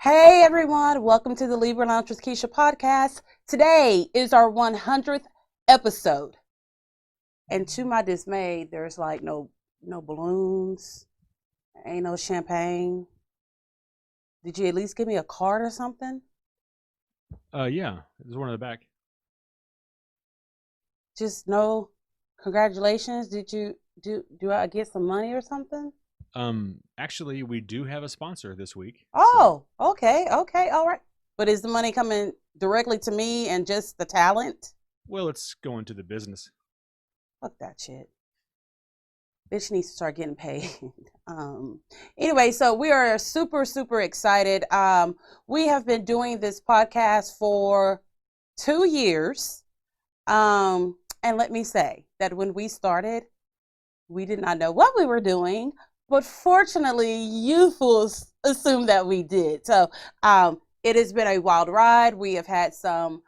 Hey everyone, welcome to the Libra Lounge with Keisha podcast. Today is our 100th episode. And to my dismay, there's like no balloons, ain't no champagne. Did you at least give me a card or something? Yeah, there's one in the back. Just no congratulations. Did you do I get some money or something? Actually, we do have a sponsor this week. So, Oh, okay, all right. But is the money coming directly to me and just the talent? well, it's going to the business. Fuck that shit. Bitch needs to start getting paid. Anyway, so we are super excited. We have been doing this podcast for 2 years. And let me say that when we started, we did not know what we were doing, but fortunately, you fools assumed that we did. So it has been a wild ride. We have had some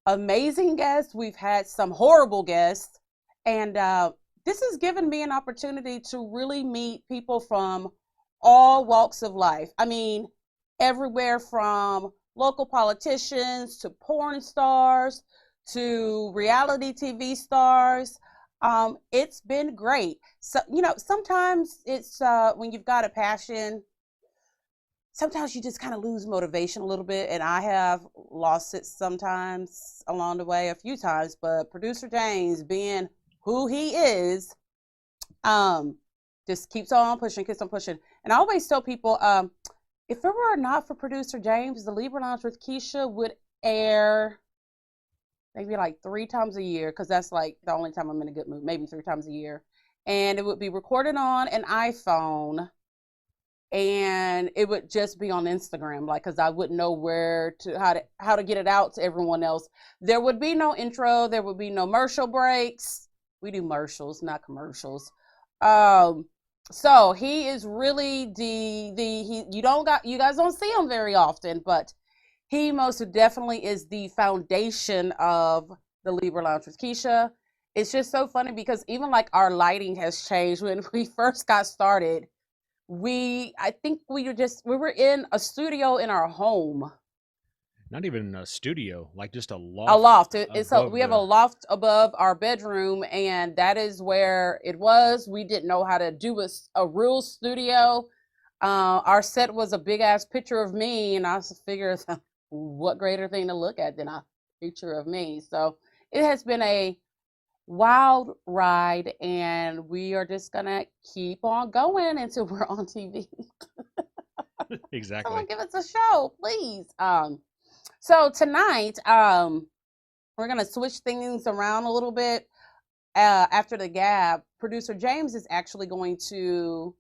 amazing guests, we've had some horrible guests, and this has given me an opportunity to really meet people from all walks of life. I mean, everywhere from local politicians to porn stars to reality TV stars. It's been great. So, sometimes it's when you've got a passion, sometimes you just kind of lose motivation a little bit, and I have lost it sometimes along the way, a few times. But producer James, being who he is, um just keeps on pushing. And I always tell people, if it were not for producer James, the Libra Lounge with Keisha would air maybe like 3 times a year, because that's like the only time I'm in a good mood, maybe 3 times a year. And it would be recorded on an iPhone, and it would just be on Instagram, like, because I wouldn't know how to get it out to everyone else. There would be no intro, there would be no commercial breaks. We do commercials, not commercials. So he is really you guys don't see him very often, but he most definitely is the foundation of the Libra Lounge with Keisha. It's just so funny because even like our lighting has changed. When we first got started, I think we were in a studio in our home. Not even a studio, like just a A loft loft. So above we have a the. loft above our bedroom, and that is where it was. We didn't know how to do a real studio. Our set was a big ass picture of me, and I figured, what greater thing to look at than a picture of me? So it has been a wild ride, and we are just gonna keep on going until we're on TV. Someone Exactly. give us a show, please. So tonight, we're gonna switch things around a little bit. After the gap, producer James is actually going to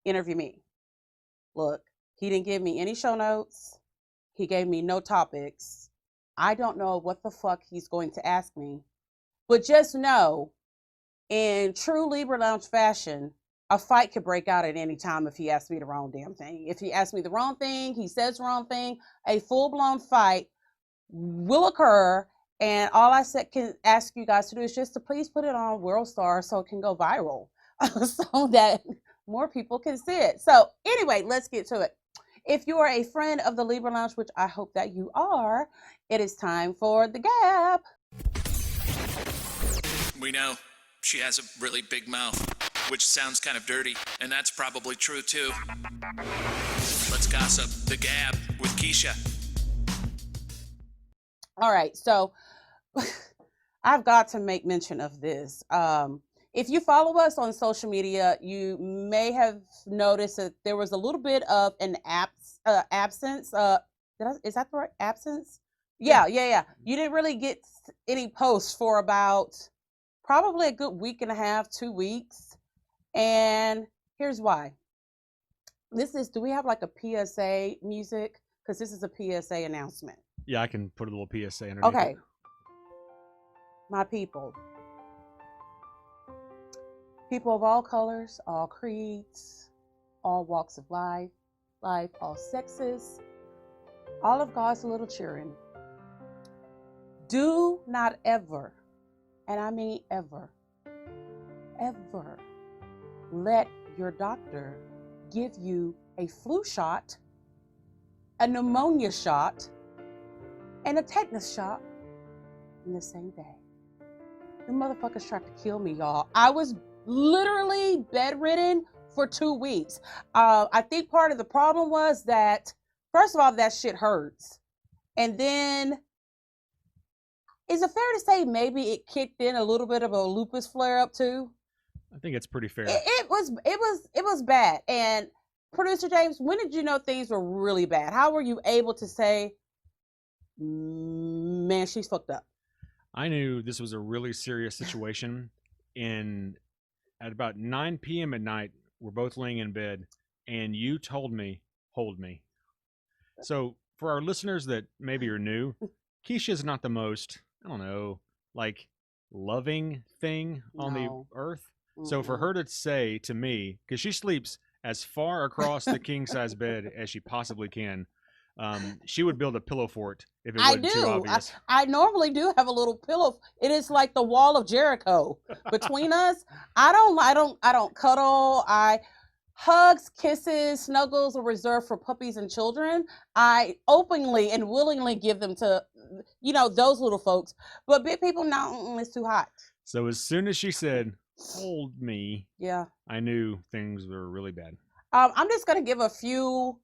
interview me. Look, he didn't give me any show notes. He gave me no topics. I don't know what the fuck he's going to ask me, but just know, in true Libra Lounge fashion, a fight could break out at any time if he asks me the wrong damn thing. If he asks me the wrong thing, he says the wrong thing, a full blown fight will occur. And all can ask you guys to do is just to please put it on World Star so it can go viral, so that more people can see it. So anyway, let's get to it. If you are a friend of the Libra Lounge, which I hope that you are, it is time for the gap. We know she has a really big mouth, which sounds kind of dirty, and that's probably true too. Let's gossip. The Gab with Keisha. All right, so I've got to make mention of this. If you follow us on social media, you may have noticed that there was a little bit of an absence. Is that the right absence? Yeah. Yeah. You didn't really get any posts for about probably a good week and a half, 2 weeks. And here's why. Do we have like a PSA music? Because this is a PSA announcement. Yeah, I can put a little PSA underneath Okay, it. my people of all colors, all creeds, all walks of life, all sexes, all of God's little children, do not ever, and I mean ever, let your doctor give you a flu shot a pneumonia shot, and a tetanus shot in the same day. The motherfuckers tried to kill me, y'all. I was literally bedridden for 2 weeks. I think part of the problem was that, first of all, that shit hurts. And then, is it fair to say maybe it kicked in a little bit of a lupus flare up too? I think it's pretty fair. It was bad. And producer James, when did you know things were really bad? How were you able to say, man, she's fucked up? I knew this was a really serious situation, and at about 9 p.m. at night, we're both laying in bed, and you told me, hold me. So for our listeners that maybe are new, Keisha's not the most, I don't know, like loving thing on No. the earth. So for her to say to me, because she sleeps as far across the king size bed as she possibly can, she would build a pillow fort if it I wasn't too do. obvious. I normally do have a little pillow. It is like the wall of Jericho between us. I don't cuddle. Hugs, kisses, snuggles are reserved for puppies and children. I openly and willingly give them to, those little folks. But big people, no, it's too hot. So as soon as she said, hold me, Yeah. I knew things were really bad. I'm just gonna give a few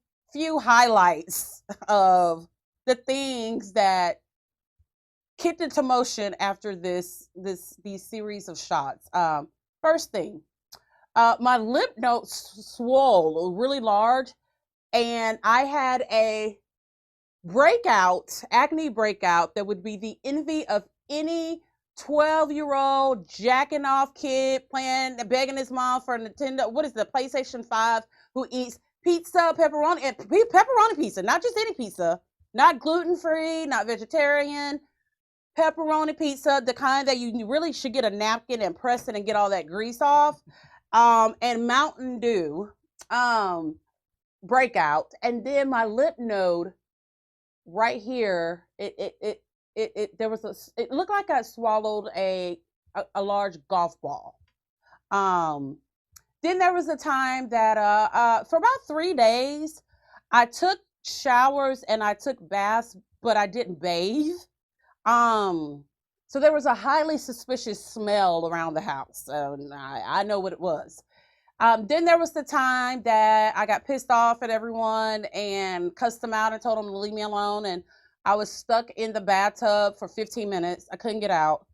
highlights of the things that kicked into motion after these series of shots. First thing, my lymph nodes swole really large, and I had a acne breakout that would be the envy of any 12-year-old jacking off kid begging his mom for a Nintendo, what is the PlayStation 5, who eats pizza, pepperoni pizza, not just any pizza, not gluten-free, not vegetarian, pepperoni pizza, the kind that you really should get a napkin and press it and get all that grease off, and Mountain Dew breakout. And then my lymph node right here, it looked like I swallowed a large golf ball. Then there was a time that for about 3 days, I took showers and I took baths, but I didn't bathe. So there was a highly suspicious smell around the house. I know what it was. Then there was the time that I got pissed off at everyone and cussed them out and told them to leave me alone. And I was stuck in the bathtub for 15 minutes. I couldn't get out.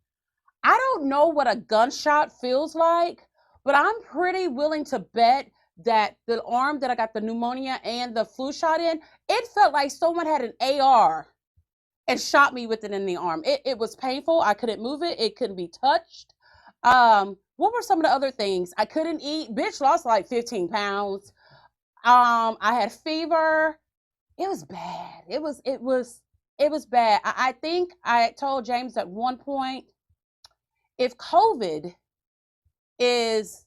I don't know what a gunshot feels like, but I'm pretty willing to bet that the arm that I got the pneumonia and the flu shot in, it felt like someone had an AR and shot me with it in the arm. It was painful. I couldn't move it. It couldn't be touched. What were some of the other things? I couldn't eat. Bitch lost like 15 pounds. I had fever. It was bad. It was bad. I think I told James at one point, if COVID is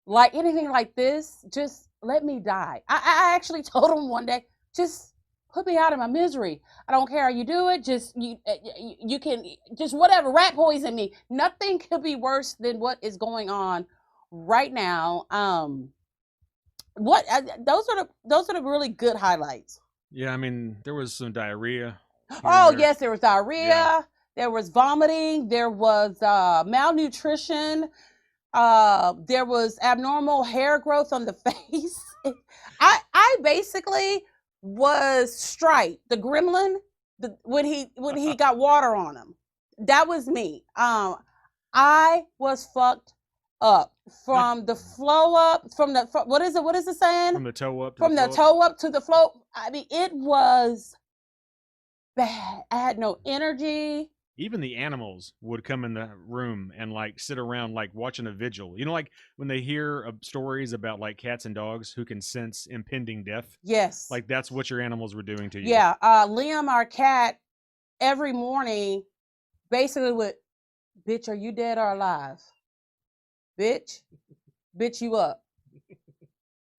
like anything like this, just let me die. I actually told him one day, just put me out of my misery. I don't care how you do it. Just you can just whatever. Rat poison me. Nothing could be worse than what is going on right now. Those are the really good highlights. Yeah, I mean, there was some diarrhea. Oh yes, there was diarrhea. Yeah. There was vomiting. There was malnutrition. There was abnormal hair growth on the face. I basically was Stripe, the gremlin, when he got water on him. That was me. I was fucked up from the flow up, from the what is it saying? From the toe up. From the toe up to the flow. I mean, it was bad. I had no energy. Even the animals would come in the room and like sit around like watching a vigil. You know, like when they hear stories about like cats and dogs who can sense impending death. Yes. Like that's what your animals were doing to you. Yeah. Liam, our cat, every morning basically would, bitch, are you dead or alive? Bitch, you up.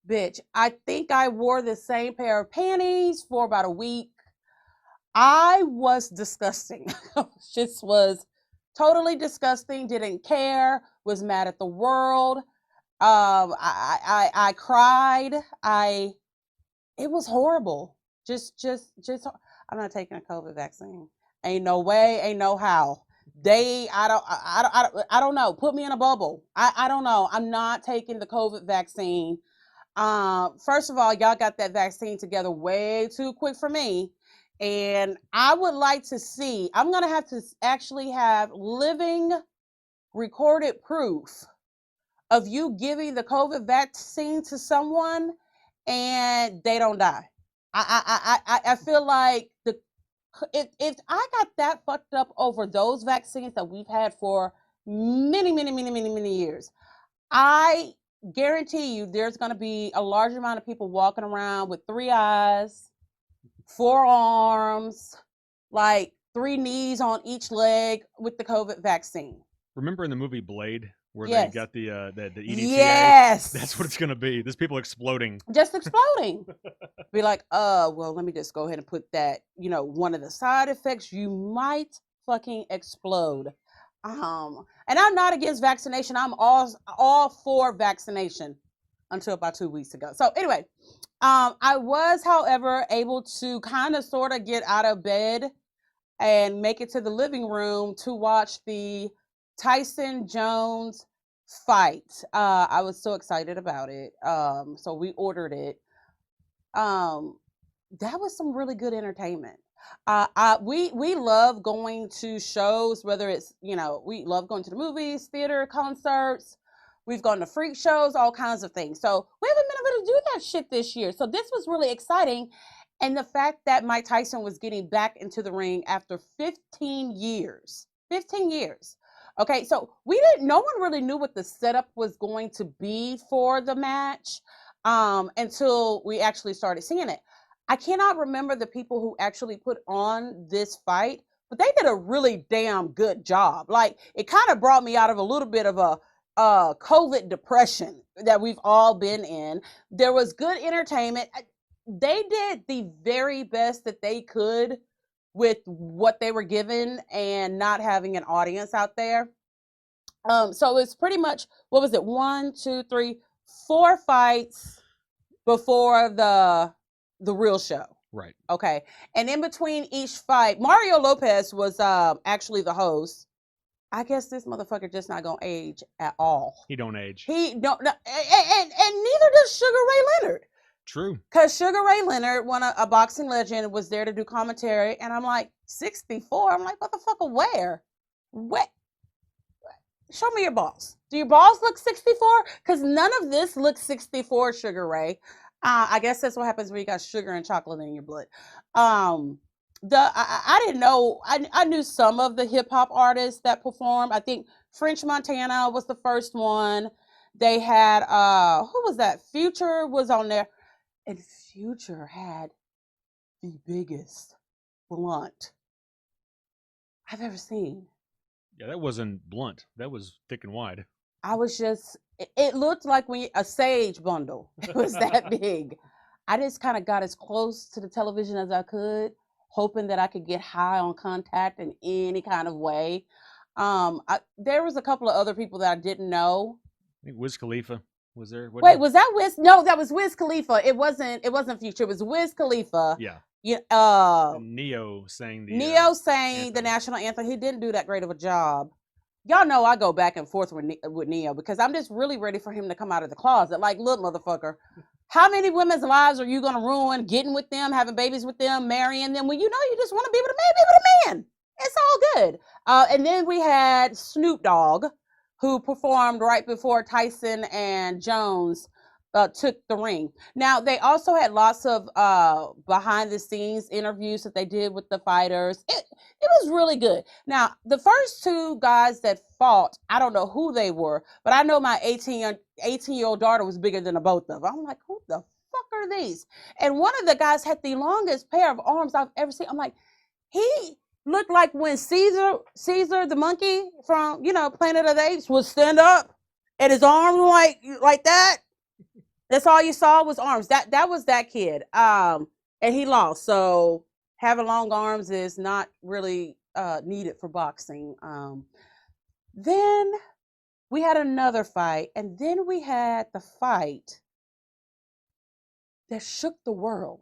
Bitch, I think I wore the same pair of panties for about a week. I was disgusting. Just was totally disgusting. Didn't care. Was mad at the world. I cried. It was horrible. I'm not taking a COVID vaccine. Ain't no way, ain't no how. I don't know. Put me in a bubble. I don't know. I'm not taking the COVID vaccine. First of all, y'all got that vaccine together way too quick for me. And I would like to see, I'm going to have to actually have living recorded proof of you giving the COVID vaccine to someone and they don't die. I feel like if I got that fucked up over those vaccines that we've had for many years, I guarantee you there's going to be a large amount of people walking around with 3 eyes, 4 arms, like 3 knees on each leg with the COVID vaccine. Remember in the movie Blade where they Yes. got the EDTA? Yes. That's what it's gonna be. There's people exploding. Just exploding. Be like, well, let me just go ahead and put that, one of the side effects, you might fucking explode. And I'm not against vaccination. I'm all for vaccination until about 2 weeks ago. So anyway, I was, however, able to kind of sort of get out of bed and make it to the living room to watch the Tyson Jones fight. I was so excited about it. So we ordered it. That was some really good entertainment. We love going to shows, whether it's, we love going to the movies, theater, concerts. We've gone to freak shows, all kinds of things. So we haven't been able to do that shit this year. So this was really exciting. And the fact that Mike Tyson was getting back into the ring after 15 years. 15 years. Okay, so no one really knew what the setup was going to be for the match until we actually started seeing it. I cannot remember the people who actually put on this fight, but they did a really damn good job. Like, it kind of brought me out of a little bit of a COVID depression that we've all been in. There was good entertainment. They did the very best that they could with what they were given and not having an audience out there. So it's pretty much, what was it? 1, 2, 3, 4 fights before the real show. Right. Okay. And in between each fight, Mario Lopez was actually the host. I guess this motherfucker just not gonna age at all. He don't age. He don't, and neither does Sugar Ray Leonard. True. Because Sugar Ray Leonard, a boxing legend, was there to do commentary, and I'm like, 64? I'm like, motherfucker, where? What? Show me your balls. Do your balls look 64? Because none of this looks 64, Sugar Ray. I guess that's what happens when you got sugar and chocolate in your blood. I didn't know. I knew some of the hip hop artists that performed. I think French Montana was the first one. They had who was that? Future was on there, and Future had the biggest blunt I've ever seen. Yeah, that wasn't blunt. That was thick and wide. I was just, it looked like a sage bundle. It was that big. I just kind of got as close to the television as I could, hoping that I could get high on contact in any kind of way. There was a couple of other people that I didn't know. I think Wiz Khalifa was there. Wait, was that Wiz? No, that was Wiz Khalifa. It wasn't Future. It was Wiz Khalifa. Yeah. Yeah. Neo sang the national anthem. He didn't do that great of a job. Y'all know I go back and forth with Neo because I'm just really ready for him to come out of the closet. Like, look, motherfucker, how many women's lives are you gonna ruin getting with them, having babies with them, marrying them, when you know you just want to be with a man? It's all good. And then we had Snoop Dogg, who performed right before Tyson and Jones took the ring. Now, they also had lots of behind the scenes interviews that they did with the fighters. It was really good. Now, the first 2 guys that fought, I don't know who they were, but I know my 18-year-old daughter was bigger than the both of them. I'm like, who the fuck are these? And one of the guys had the longest pair of arms I've ever seen. I'm like, he looked like when Caesar the monkey from, Planet of the Apes would stand up and his arms like that. That's all you saw was arms. That was that kid. And he lost. So having long arms is not really needed for boxing. Then we had another fight, and then we had the fight that shook the world.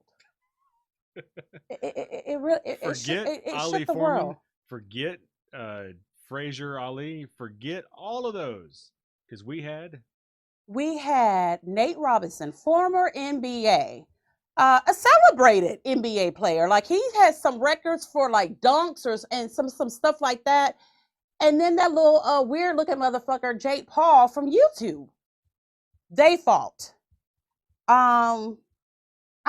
It really Forget it Ali shook the Foreman. world. Forget Frazier Ali. Forget all of those because we had Nate Robinson, former NBA, a celebrated NBA player. Like he has some records for like dunks and some stuff like that. And then that little weird looking motherfucker, Jake Paul from YouTube. They fought.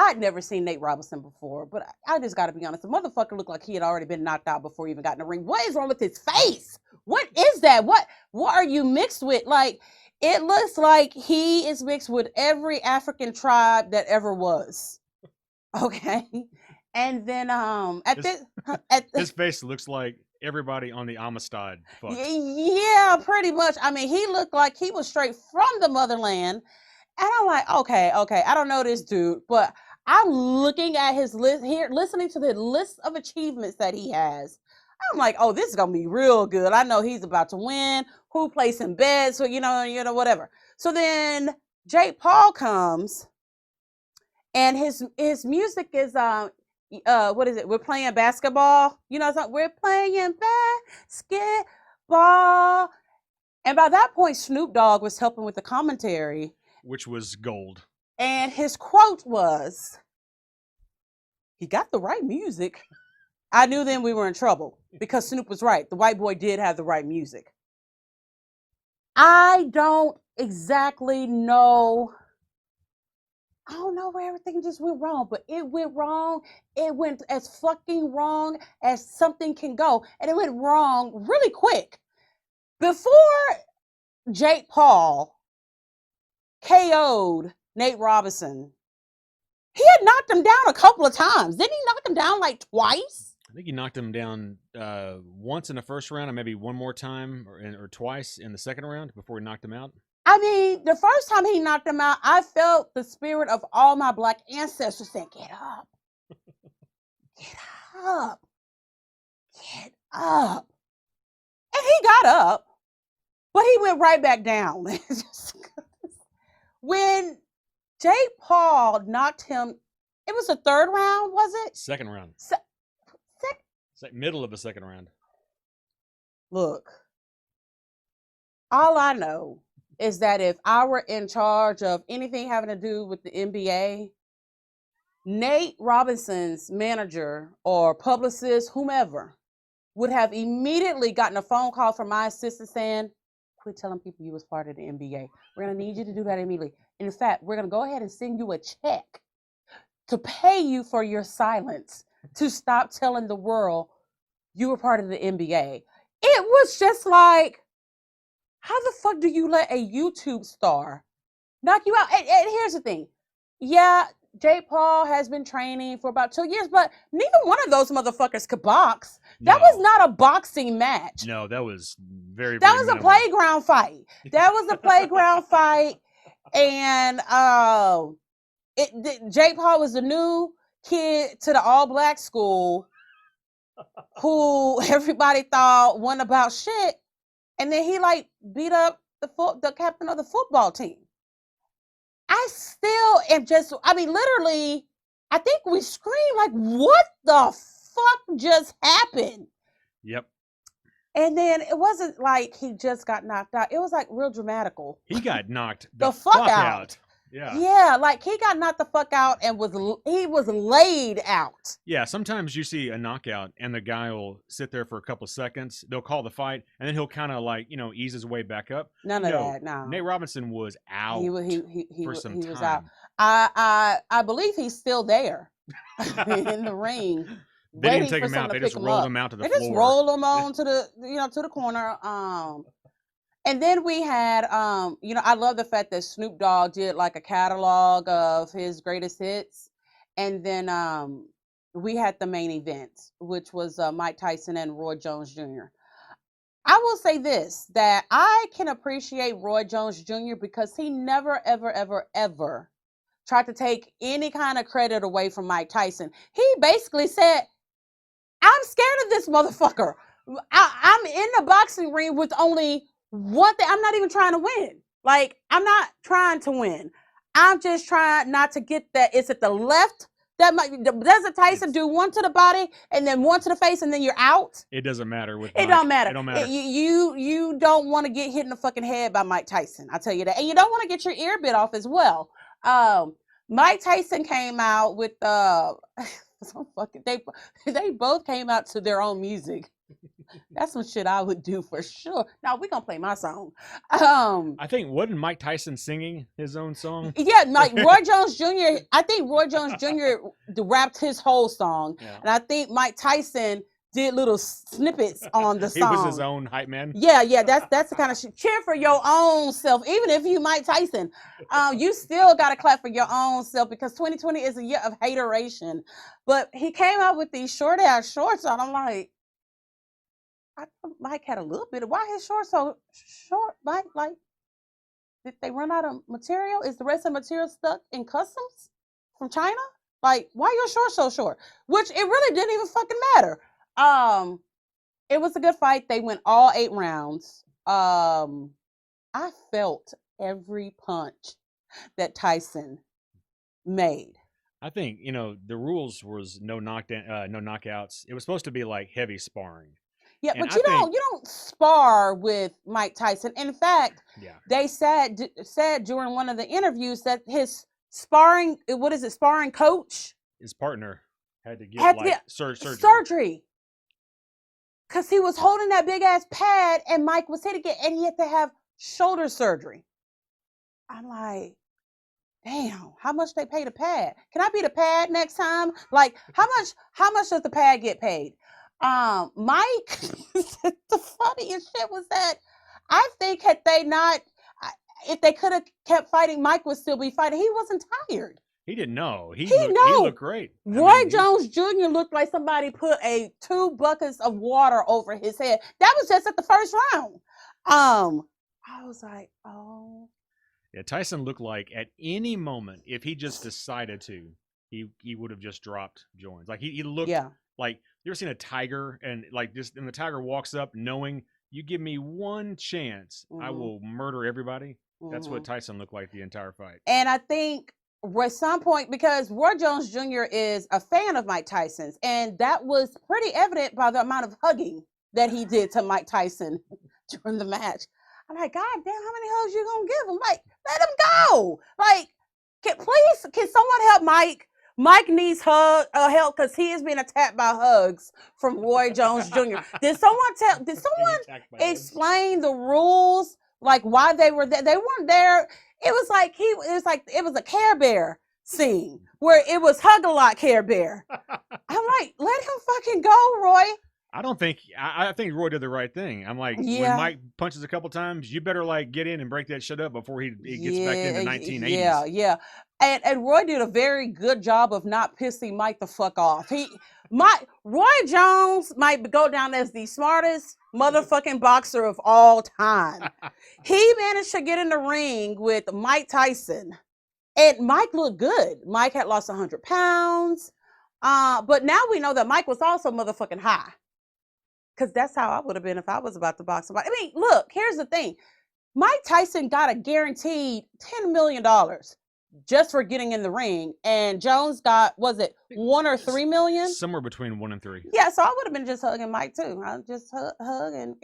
I'd never seen Nate Robinson before, but I just got to be honest. The motherfucker looked like he had already been knocked out before he even got in the ring. What is wrong with his face? What is that? What are you mixed with? Like, it looks like he is mixed with every African tribe that ever was. Okay. And then his face looks like everybody on the Amistad fucked. Yeah, pretty much. I mean, he looked like he was straight from the motherland. And I'm like, okay, I don't know this dude, but I'm looking at his list here, listening to the list of achievements that he has. I'm like, oh, this is gonna be real good. I know he's about to win. Who plays in bed? So you know, whatever. So then Jake Paul comes, and his music is what is it? We're playing basketball. You know, we're playing basketball. And by that point, Snoop Dogg was helping with the commentary, which was gold. And his quote was, "He got the right music." I knew then we were in trouble because Snoop was right. The white boy did have the right music. I don't exactly know. I don't know where everything just went wrong, but it went wrong. It went as fucking wrong as something can go. And it went wrong really quick. Before Jake Paul KO'd Nate Robinson, he had knocked him down a couple of times. Didn't he knock him down like twice? I think he knocked him down once in the first round and maybe one more time or twice in the second round before he knocked him out. I mean, the first time he knocked him out, I felt the spirit of all my black ancestors saying, "Get up. Get up. Get up." And he got up, but he went right back down. When Jake Paul knocked him, it was the third round, was it? Second round. Middle of the second round. Look, all I know is that if I were in charge of anything having to do with the NBA, Nate Robinson's manager or publicist, whomever, would have immediately gotten a phone call from my assistant saying, "Quit telling people you was part of the NBA. We're going to need you to do that immediately. In fact, we're going to go ahead and send you a check to pay you for your silence, to stop telling the world you were part of the NBA." It was just like, how the fuck do you let a YouTube star knock you out? And here's the thing. Yeah, Jake Paul has been training for about 2 years, but neither one of those motherfuckers could box. That was not a boxing match. No, that was very, that was a playground fight. That was a playground fight. And Jake Paul was the new kid to the all-black school who everybody thought won about shit. And then he like beat up the captain of the football team. I still am just, I mean, literally, I think we screamed like, what the fuck just happened? Yep. And then it wasn't like he just got knocked out. It was like real dramatical. He got knocked the fuck out. Yeah. Yeah, like he got knocked the fuck out and he was laid out. Yeah, sometimes you see a knockout and the guy will sit there for a couple of seconds. They'll call the fight and then he'll kind of like, ease his way back up. None of that, no. Nate Robinson was out for some time. Was out. I believe he's still there in the ring. They didn't take him out. They just rolled him out to the floor. They just rolled him on to the corner. And then we had, I love the fact that Snoop Dogg did like a catalog of his greatest hits. And then we had the main event, which was Mike Tyson and Roy Jones Jr. I will say this, that I can appreciate Roy Jones Jr. because he never, ever, ever, ever tried to take any kind of credit away from Mike Tyson. He basically said, "I'm scared of this motherfucker. I'm in the boxing ring with only one thing. I'm not even trying to win. Like, I'm not trying to win. I'm just trying not to get that. It's at the left Doesn't Tyson do one to the body and then one to the face and then you're out? It doesn't matter with It Mike. don't matter. It don't matter. You don't want to get hit in the fucking head by Mike Tyson. I'll tell you that. And you don't want to get your ear bit off as well. Mike Tyson came out with some fucking they both came out to their own music. That's some shit I would do for sure. Now we're gonna play my song. I think wasn't Mike Tyson singing his own song? Yeah, like Roy Jones Jr. I think Roy Jones Jr. rapped his whole song, and I think Mike Tyson did little snippets on the song. He was his own hype man. Yeah, that's the kind of shit. Cheer for your own self, even if you Mike Tyson. You still gotta clap for your own self because 2020 is a year of hateration. But he came out with these short ass shorts on. I'm like, I thought Mike had a little bit of why his shorts so short, Mike? Like, did they run out of material? Is the rest of the material stuck in customs from China? Like, why your shorts so short? Which it really didn't even fucking matter. It was a good fight. They went all 8 rounds. I felt every punch that Tyson made. I think the rules was no knockdown, no knockouts. It was supposed to be like heavy sparring. Yeah, and but you don't spar with Mike Tyson. In fact, they said during one of the interviews that his sparring coach, his partner had to get surgery. Because he was holding that big ass pad and Mike was hitting it and he had to have shoulder surgery. I'm like, damn, how much they pay the pad? Can I be the pad next time? Like, how much does the pad get paid? Mike, the funniest shit was that I think if they could have kept fighting, Mike would still be fighting. He wasn't tired. He didn't know. He looked great. Roy Jones Jr. looked like somebody put 2 buckets of water over his head. That was just at the first round. I was like, oh. Yeah, Tyson looked like at any moment, if he just decided to, he would have just dropped joints. Like he looked like, you ever seen a tiger and the tiger walks up knowing you give me one chance, I will murder everybody. That's what Tyson looked like the entire fight. And I think at some point, because Roy Jones Jr. is a fan of Mike Tyson's, and that was pretty evident by the amount of hugging that he did to Mike Tyson during the match. I'm like, God damn, how many hugs you gonna give him? Like, let him go. Like, can someone help Mike? Mike needs help because he is being attacked by hugs from Roy Jones Jr. Did someone explain the rules? Like why they were there? They weren't there. It was like it was a Care Bear scene where it was Hug-a-Lot Care Bear. I'm like, let him fucking go, Roy. I think Roy did the right thing. I'm like, when Mike punches a couple times, you better get in and break that shit up before he gets back into 1980s. Yeah. And Roy did a very good job of not pissing Mike the fuck off. Roy Jones might go down as the smartest motherfucking boxer of all time. He managed to get in the ring with Mike Tyson, and Mike looked good. Mike had lost 100 pounds, but now we know that Mike was also motherfucking high. Because that's how I would have been if I was about to box somebody. I mean, look, here's the thing. Mike Tyson got a guaranteed $10 million just for getting in the ring. And Jones got, was it 1 or 3 million? Somewhere between 1 and 3. Yeah, so I would have been just hugging Mike too. I'll just hug and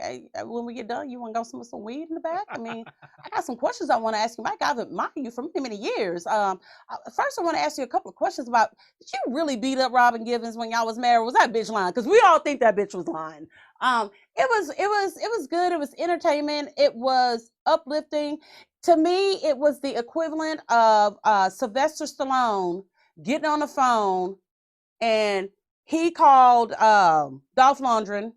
when we get done, you want to go smoke some weed in the back? I mean, I got some questions I want to ask you. Mike, I've admired you for many, many years. First, I want to ask you a couple of questions about, did you really beat up Robin Givens when y'all was married? Or was that bitch lying? Because we all think that bitch was lying. It was good. It was entertainment. It was uplifting. To me, it was the equivalent of Sylvester Stallone getting on the phone and he called Dolph Lundgren.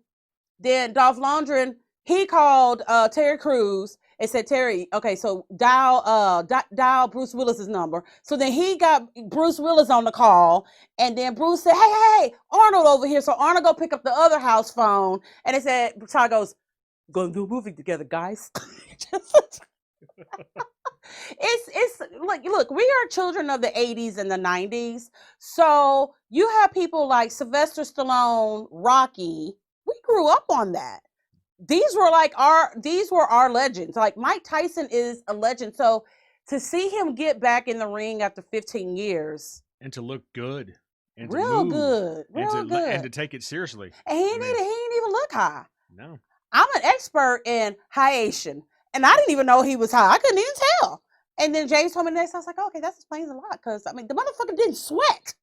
Then Dolph Lundgren, he called Terry Crews and said, Terry, okay, so dial Bruce Willis's number. So then he got Bruce Willis on the call, and then Bruce said, hey, Arnold over here. So Arnold go pick up the other house phone, and they said, Todd goes, gonna do a movie together, guys. It's like, look, we are children of the 80s and the 90s. So you have people like Sylvester Stallone, Rocky. We grew up on that. These were our legends. Like Mike Tyson is a legend. So to see him get back in the ring after 15 years and to look good. and to Real move good. Real and good. to take it seriously. And he I ain't mean, even look high. no. I'm an expert in high Asian, and I didn't even know he was high. I couldn't even tell. And then James told me the next, I was like, okay, that explains a lot. Because, I mean, the motherfucker didn't sweat.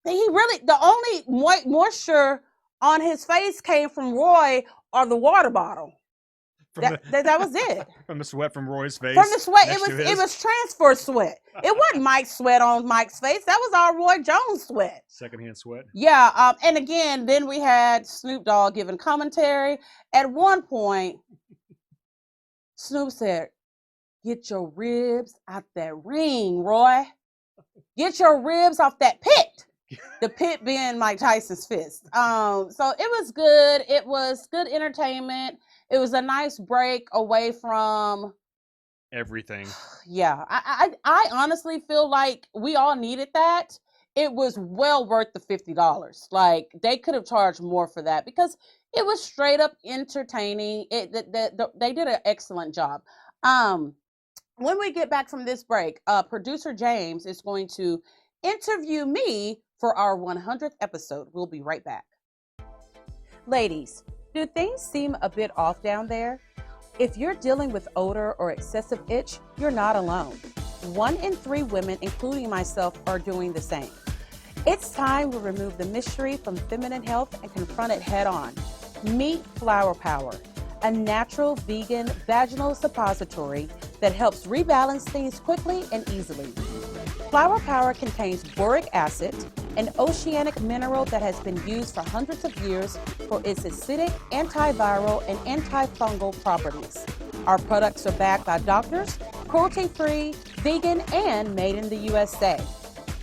And he really, the only moisture on his face came from Roy or the water bottle. That was it. From the sweat from Roy's face. From the sweat, next to it his. was transfer sweat. It wasn't Mike's sweat on Mike's face. That was all Roy Jones' sweat. Secondhand sweat. Yeah. And again, then we had Snoop Dogg giving commentary. At one point, Snoop said, "Get your ribs out that ring, Roy. Get your ribs off that pit." The pit being Mike Tyson's fist. So it was good. It was good entertainment. It was a nice break away from everything. Yeah, I honestly feel like we all needed that. It was well worth the $50. Like, they could have charged more for that because it was straight up entertaining. They did an excellent job. When we get back from this break, producer James is going to interview me for our 100th episode. We'll be right back. Ladies, do things seem a bit off down there? If you're dealing with odor or excessive itch, you're not alone. 1 in 3 women, including myself, are doing the same. It's time we remove the mystery from feminine health and confront it head on. Meet Flower Power, a natural vegan vaginal suppository that helps rebalance things quickly and easily. Flower Power contains boric acid, an oceanic mineral that has been used for hundreds of years for its acidic, antiviral, and antifungal properties. Our products are backed by doctors, cruelty-free, vegan, and made in the USA.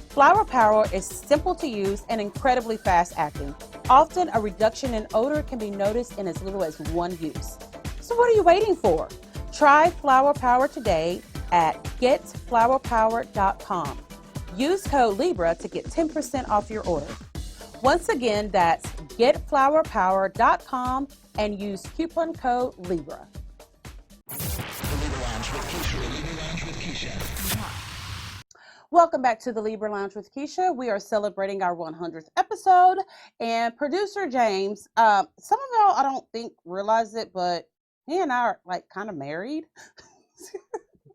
Flower Power is simple to use and incredibly fast-acting. Often, a reduction in odor can be noticed in as little as 1 use. So what are you waiting for? Try Flower Power today at getflowerpower.com. Use code Libra to get 10% off your order. Once again, that's getflowerpower.com and use coupon code Libra. Welcome back to the Libra Lounge with Keisha. We are celebrating our 100th episode, and producer James, some of y'all I don't think realize it, but he and I are like kind of married.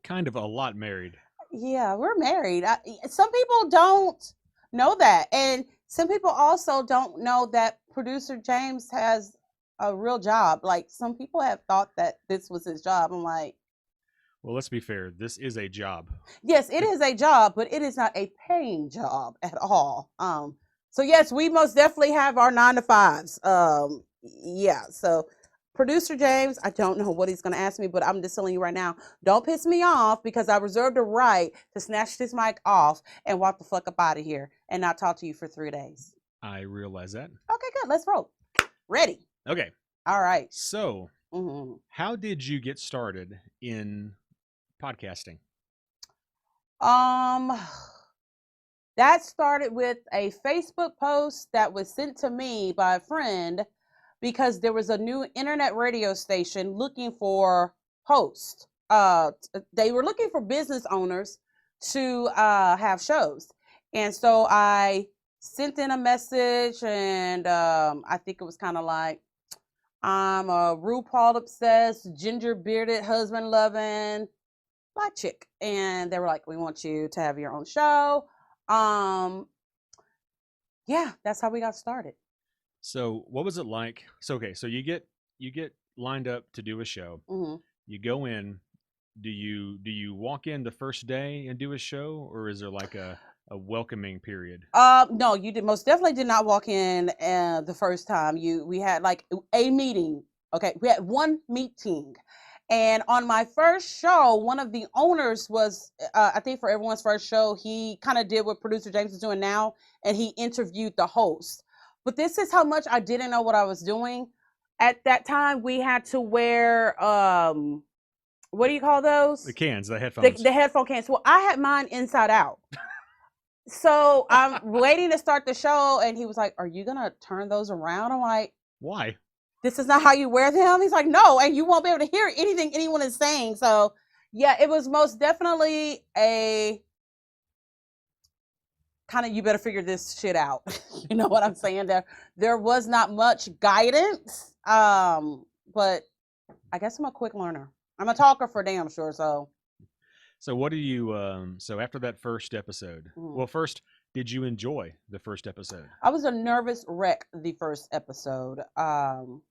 Kind of a lot married. Yeah, we're married. Some people don't know that, and some people also don't know that producer James has a real job. Like, some people have thought that this was his job. I'm like, well, let's be fair. This is a job. Yes, it is a job, but it is not a paying job at all. So yes, we most definitely have our 9 to 5s. Yeah. So producer James, I don't know what he's going to ask me, but I'm just telling you right now, don't piss me off, because I reserved the right to snatch this mic off and walk the fuck up out of here and not talk to you for 3 days. I realize that. Okay, good. Let's roll. Ready. Okay. All right. So, how did you get started in podcasting? That started with a Facebook post that was sent to me by a friend, because there was a new internet radio station looking for hosts. They were looking for business owners to have shows. And so I sent in a message, and I think it was kind of like, I'm a RuPaul obsessed, ginger bearded, husband loving Black chick. And they were like, we want you to have your own show. Yeah, that's how we got started. So what was it like? So, okay, so you get lined up to do a show. You go in. Do you walk in the first day and do a show, or is there like a welcoming period? No, you most definitely did not walk in the first time. We had like a meeting. Okay, we had one meeting. And on my first show, one of the owners was, I think for everyone's first show, he kind of did what producer James is doing now, and he interviewed the host. But this is how much I didn't know what I was doing. At that time, we had to wear, what do you call those? The cans, the headphones. The headphone cans. Well, I had mine inside out. So I'm waiting to start the show, and he was like, are you going to turn those around? I'm like, why? This is not how you wear them? He's like, no, and you won't be able to hear anything anyone is saying. So yeah, it was most definitely a kind of, you better figure this shit out. You know what I'm saying? There was not much guidance, but I guess I'm a quick learner. I'm a talker for damn sure. So what do you so after that first episode? Well, first, did you enjoy the first episode? I was a nervous wreck the first episode. Oh,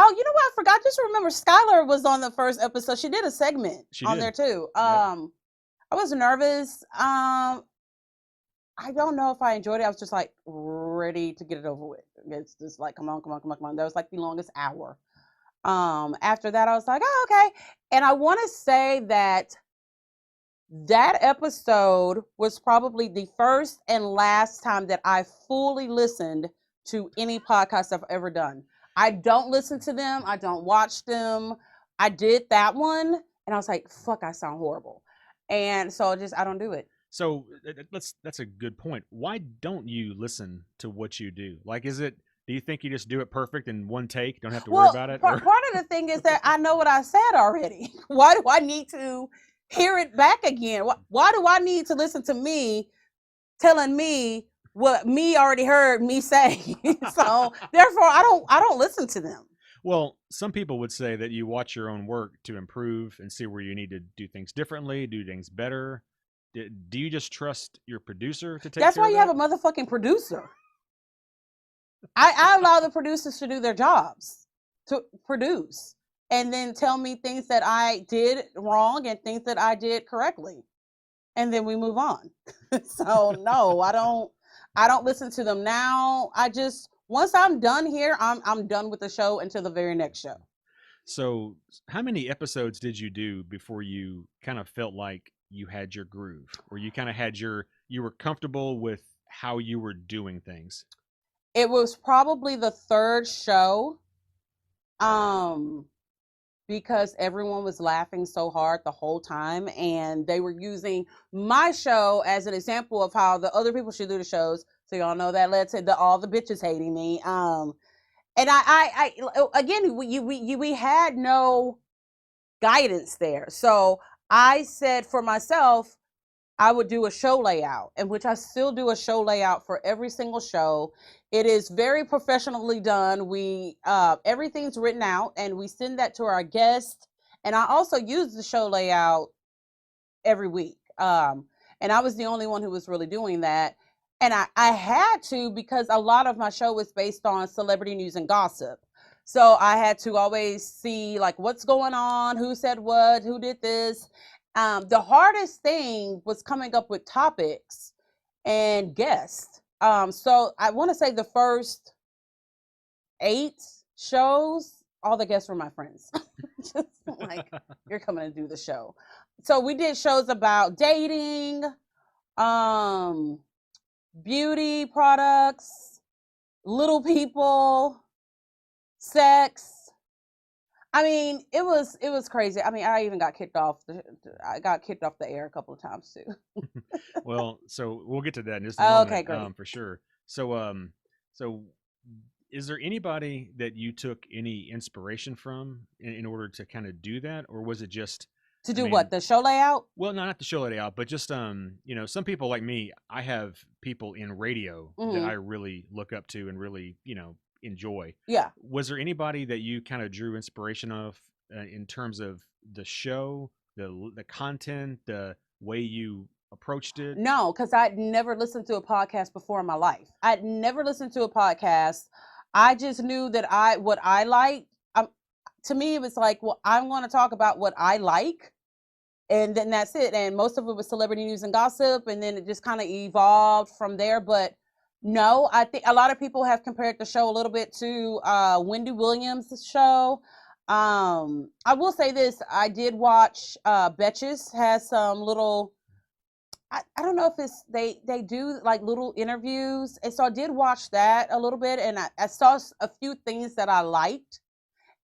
you know what? I forgot. Just remember, Skylar was on the first episode. She did a segment there too. I was nervous. I don't know if I enjoyed it. I was just like ready to get it over with. It's just like, come on. That was like the longest hour. After that, I was like, oh, okay. And I want to say that episode was probably the first and last time that I fully listened to any podcast I've ever done. I don't listen to them. I don't watch them. I did that one, and I was like, fuck, I sound horrible. And so I don't do it. So that's a good point. Why don't you listen to what you do? Like, do you think you just do it perfect in one take? Don't have to worry about it? Part of the thing is that I know what I said already. Why do I need to hear it back again? Why do I need to listen to me telling me what me already heard me say? So therefore I don't listen to them. Well, some people would say that you watch your own work to improve and see where you need to do things differently, do things better. Do you just trust your producer to take That's care why of you that? have a motherfucking producer. I allow the producers to do their jobs, to produce, and then tell me things that I did wrong and things that I did correctly, and then we move on. So no, I don't listen to them now. Once I'm done here, I'm done with the show until the very next show. So how many episodes did you do before you kind of felt like you had your groove, or you kind of had you were comfortable with how you were doing things? It was probably the third show, because everyone was laughing so hard the whole time, and they were using my show as an example of how the other people should do the shows. So y'all know that led to all the bitches hating me. And I again, we had no guidance there. So I said for myself, I would do a show layout, in which I still do a show layout for every single show. It is very professionally done. We everything's written out, and we send that to our guests. And I also use the show layout every week. And I was the only one who was really doing that. And I had to, because a lot of my show is based on celebrity news and gossip. So I had to always see like what's going on, who said what, who did this. The hardest thing was coming up with topics and guests. So I want to say the first 8 shows, all the guests were my friends. Just like, you're coming to do the show. So we did shows about dating, beauty products, little people, sex. I mean, it was crazy. I mean, I even got kicked off. I got kicked off the air a couple of times too. Well, so we'll get to that in just a moment. Okay, great. For sure. So, is there anybody that you took any inspiration from in order to kind of do that, or was it just to do what, the show layout? Well, no, not the show layout, but just some people like me. I have people in radio that I really look up to and really enjoy. Yeah. Was there anybody that you kind of drew inspiration of in terms of the show, the content, the way you approached it? No, because I'd never listened to a podcast before in my life. I'd never listened to a podcast. I just knew that what I liked. To me, it was like, well, I'm going to talk about what I like, and then that's it. And most of it was celebrity news and gossip, and then it just kind of evolved from there. But no, I think a lot of people have compared the show a little bit to Wendy Williams' show. I will say this: I did watch Betches has some little. I don't know if it's they do like little interviews, and so I did watch that a little bit, and I saw a few things that I liked,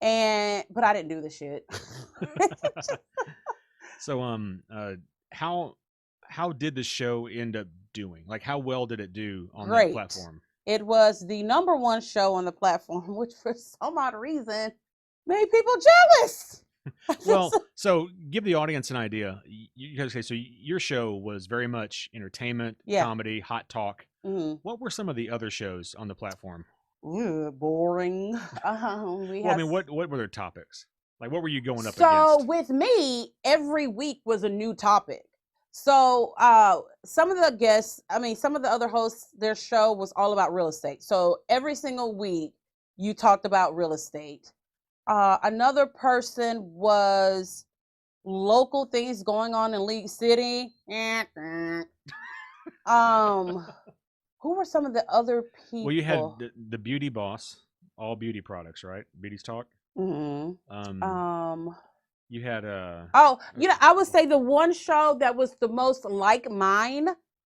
but I didn't do the shit. So how did the show end up doing? Like, how well did it do on that platform? It was the #1 show on the platform, which for some odd reason made people jealous. Well, So give the audience an idea. You guys say so. Your show was very much entertainment, Yeah. comedy, hot talk. Mm-hmm. What were some of the other shows on the platform? Ooh, boring. Well, I mean, what were their topics? Like, what were you going up So against? with me, every week was a new topic. So some of the guests, some of the other hosts, their show was all about real estate. So every single week, you talked about real estate. Another person was local things going on in League City. Who were some of the other people? Well, you had the Beauty Boss, all beauty products, right? Beauty's Talk. Mm-hmm. You had I would say the one show that was the most like mine,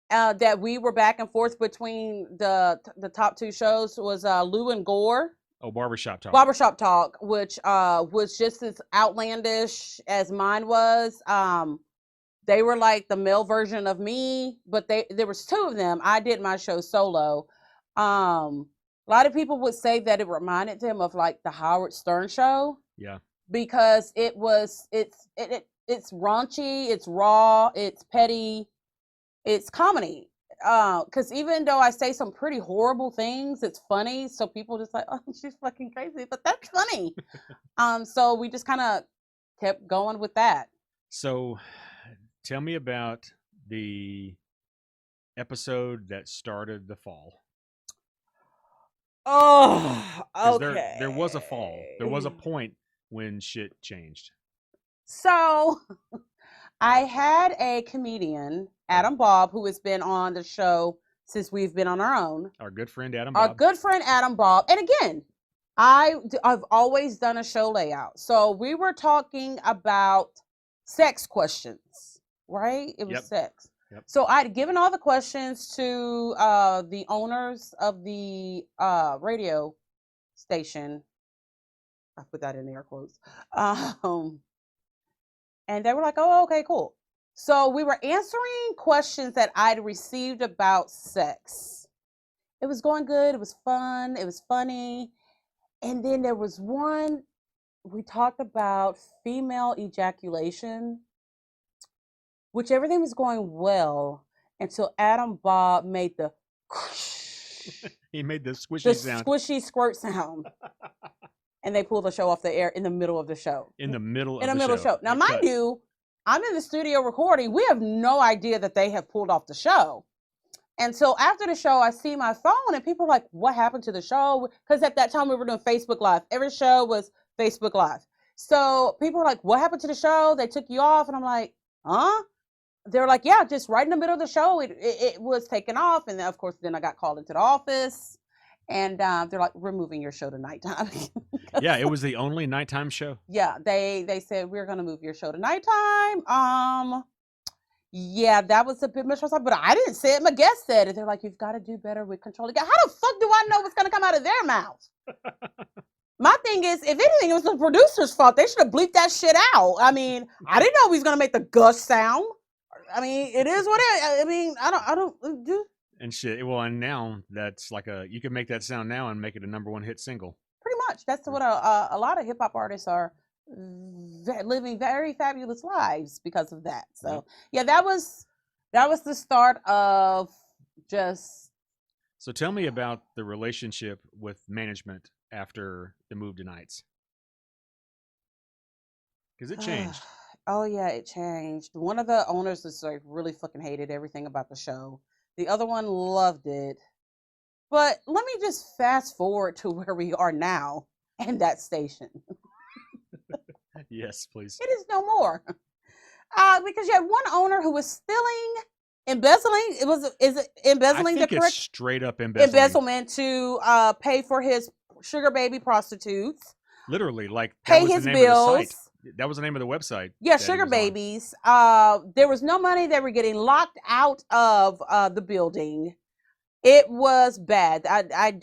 that we were back and forth between the top two shows was Lou and Gore. Oh, Barbershop Talk. Barbershop Talk, which was just as outlandish as mine was. They were like the male version of me, but there was two of them. I did my show solo. A lot of people would say that it reminded them of like the Howard Stern show. Yeah. Because it's raunchy, it's raw, it's petty, it's comedy. Because even though I say some pretty horrible things, it's funny. So people just like, oh, she's fucking crazy, but that's funny. So we just kind of kept going with that. So tell me about the episode that started the fall. Oh, okay. There was a fall. There was a point when shit changed. So I had a comedian, Adam Bob, who has been on the show since we've been on our own. Our good friend Adam Bob. Our good friend Adam Bob. And again, I've always done a show layout. So we were talking about sex questions, right? It was sex. Yep. So I'd given all the questions to the owners of the radio station. I put that in air quotes. And they were like, oh, okay, cool. So we were answering questions that I'd received about sex. It was going good. It was fun. It was funny. And then there was one, we talked about female ejaculation, which everything was going well until Adam Bob made the he made the squishy sound. The squishy squirt sound. And they pulled the show off the air in the middle of the show. In the middle of the show. Now, mind you, I'm in the studio recording. We have no idea that they have pulled off the show. And so after the show, I see my phone and people are like, what happened to the show? Because at that time we were doing Facebook Live. Every show was Facebook Live. So people are like, what happened to the show? They took you off. And I'm like, huh? They're like, yeah, just right in the middle of the show, it was taken off. And then, of course, then I got called into the office. And they're like, we're moving your show to nighttime. Yeah, it was the only nighttime show. Yeah, they said, we're going to move your show to nighttime. Yeah, that was a bit much. But I didn't say it. My guest said it. They're like, you've got to do better with controlling. How the fuck do I know what's going to come out of their mouth? My thing is, if anything, it was the producer's fault. They should have bleeped that shit out. I mean, I didn't know he was going to make the gush sound. I mean, it is what it is. I mean, I don't do. And shit. Well, and now that's like you can make that sound now and make it a #1 hit single. Pretty much. That's what a lot of hip hop artists are living very fabulous lives because of that. So yeah, that was the start of just. So tell me about the relationship with management after the move to nights, because it changed. Oh yeah, it changed. One of the owners was like really fucking hated everything about the show. The other one loved it. But let me just fast forward to where we are now and that station. Yes, please. It is no more. Because you had one owner who was embezzling. Is it embezzling? I think it's straight up embezzlement to pay for his sugar baby prostitutes. Literally, like pay his bills. That was the name of the website. Yeah, sugar babies. There was no money. They were getting locked out of the building. It was bad. I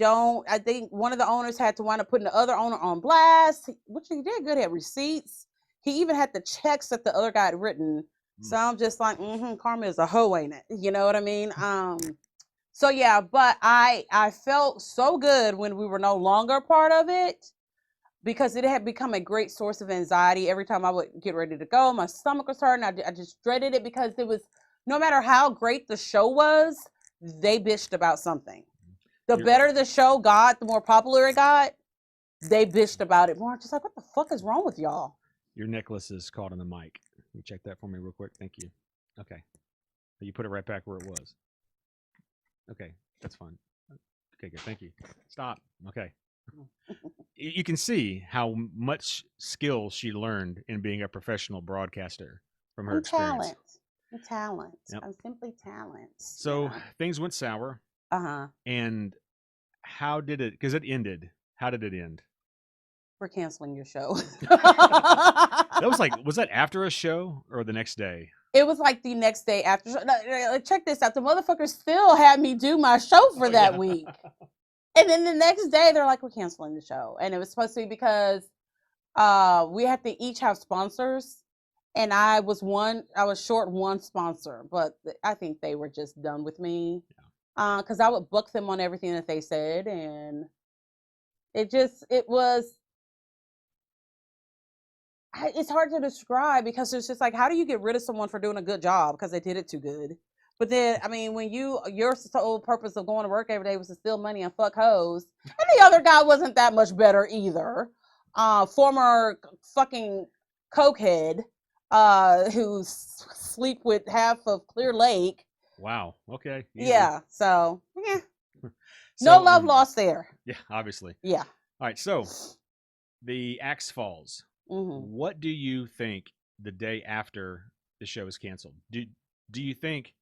think one of the owners had to wind up putting the other owner on blast, which he did good at receipts. He even had the checks that the other guy had written. So I'm just like, karma is a hoe, ain't it? You know what I mean? So yeah, but I felt so good when we were no longer part of it. because it had become a great source of anxiety. Every time I would get ready to go, my stomach was hurting. I just dreaded it because it was, no matter how great the show was, they bitched about something. The better the show got, the more popular it got, they bitched about it more. Just like, what the fuck is wrong with y'all? Your necklace is caught on the mic. Can you check that for me real quick? Thank you. Okay. You put it right back where it was. Okay, that's fine. Okay, good. Thank you. Stop. Okay. You can see how much skill she learned in being a professional broadcaster from her experience. Talent. Yep. I'm simply talent. So things went sour. And how did it, because it ended, how did it end? We're canceling your show. That was like, was that after a show or the next day? It was like the next day after. Check this out. The motherfuckers still had me do my show for that week. And then the next day, they're like, we're canceling the show. And it was supposed to be because we had to each have sponsors. And I was short one sponsor. But I think they were just done with me. Because I would book them on everything that they said. And it's hard to describe because it's just like, how do you get rid of someone for doing a good job because they did it too good? But then, I mean, when your sole purpose of going to work every day was to steal money and fuck hoes, and the other guy wasn't that much better either. Former fucking cokehead who sleep with half of Clear Lake. Wow. Okay. Easy. Yeah. So, yeah. No love lost there. Yeah, obviously. Yeah. All right. So the axe falls. What do you think the day after the show is canceled? Do you think,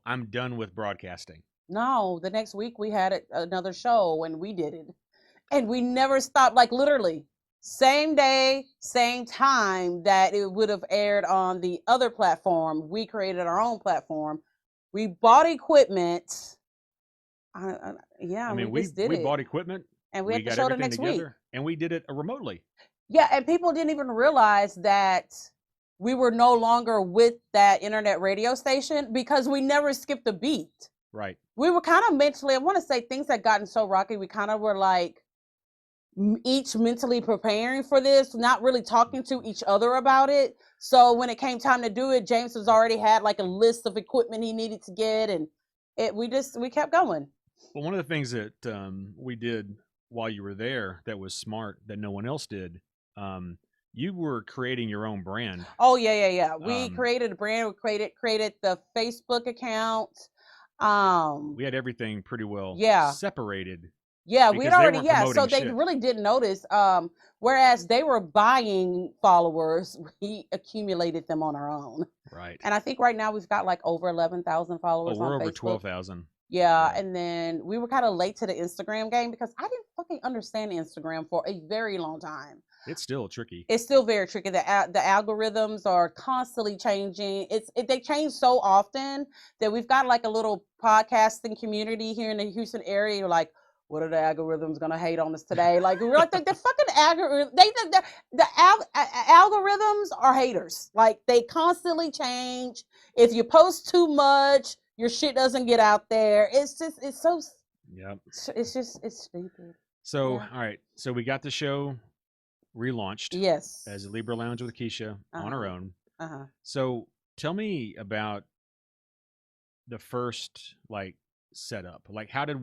I'm done with broadcasting? No, the next week we had another show and we did it. And we never stopped, like literally same day, same time that it would have aired on the other platform. We created our own platform. We bought equipment. We bought equipment. And we had the show the next week. And we did it remotely. Yeah, and people didn't even realize that we were no longer with that internet radio station because we never skipped a beat. Right. We were kind of mentally, I want to say things had gotten so rocky, we kind of were like each mentally preparing for this, not really talking to each other about it. So when it came time to do it, James has already had like a list of equipment he needed to get, and we kept going. Well, one of the things that we did while you were there that was smart that no one else did, you were creating your own brand. Oh, yeah. We created a brand. We created the Facebook account. We had everything pretty well separated. Yeah, we'd already, so they really didn't notice. Whereas they were buying followers, we accumulated them on our own. Right. And I think right now we've got like over 11,000 followers on Facebook. We're over 12,000. Yeah, and then we were kind of late to the Instagram game because I didn't fucking understand Instagram for a very long time. It's still tricky. It's still very tricky. The algorithms are constantly changing. They change so often that we've got like a little podcasting community here in the Houston area. You're like, what are the algorithms gonna hate on us today? Like we're like the fucking algorithm. The algorithms are haters. Like they constantly change. If you post too much, your shit doesn't get out there. It's so. Yep. It's stupid. So all right. So we got the show relaunched. Yes. As a Libra Lounge with Keisha on her own. Uh-huh. So tell me about the first setup. Like how did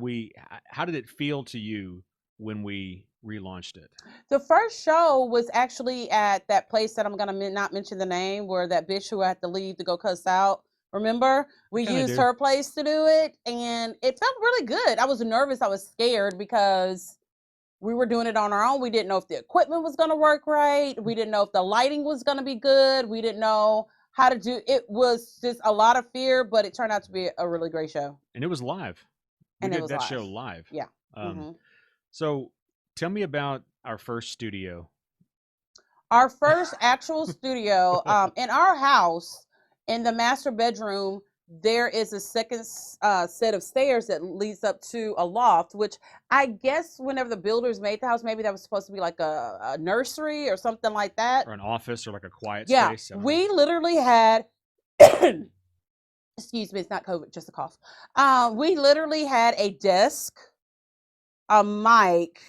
it feel to you when we relaunched it? The first show was actually at that place that I'm gonna not mention the name, where that bitch who had to leave to go cuss out. Remember, we used her place to do it, and it felt really good. I was nervous. I was scared because we were doing it on our own. We didn't know if the equipment was going to work right. We didn't know if the lighting was going to be good. We didn't know how to do it. Was just a lot of fear, but it turned out to be a really great show. And it was live. We did that show live. Yeah. So tell me about our first studio. Our first actual studio in our house. In the master bedroom, there is a second set of stairs that leads up to a loft, which I guess whenever the builders made the house, maybe that was supposed to be like a nursery or something like that. Or an office or like a quiet space. Yeah, we literally had, excuse me, it's not COVID, just a cough. We literally had a desk, a mic,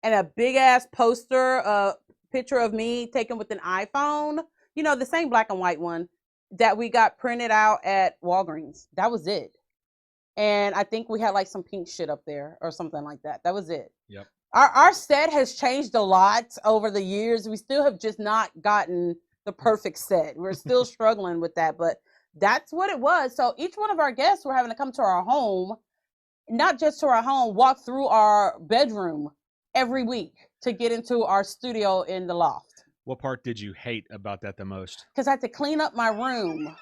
and a big ass poster, picture of me taken with an iPhone. You know, the same black and white one that we got printed out at Walgreens. That was it. And I think we had like some pink shit up there or something like that. That was it. Yep. Our set has changed a lot over the years. We still have just not gotten the perfect set. We're still struggling with that, but that's what it was. So each one of our guests were having to come to our home, not just to our home, walk through our bedroom every week to get into our studio in the loft. What part did you hate about that the most? Because I had to clean up my room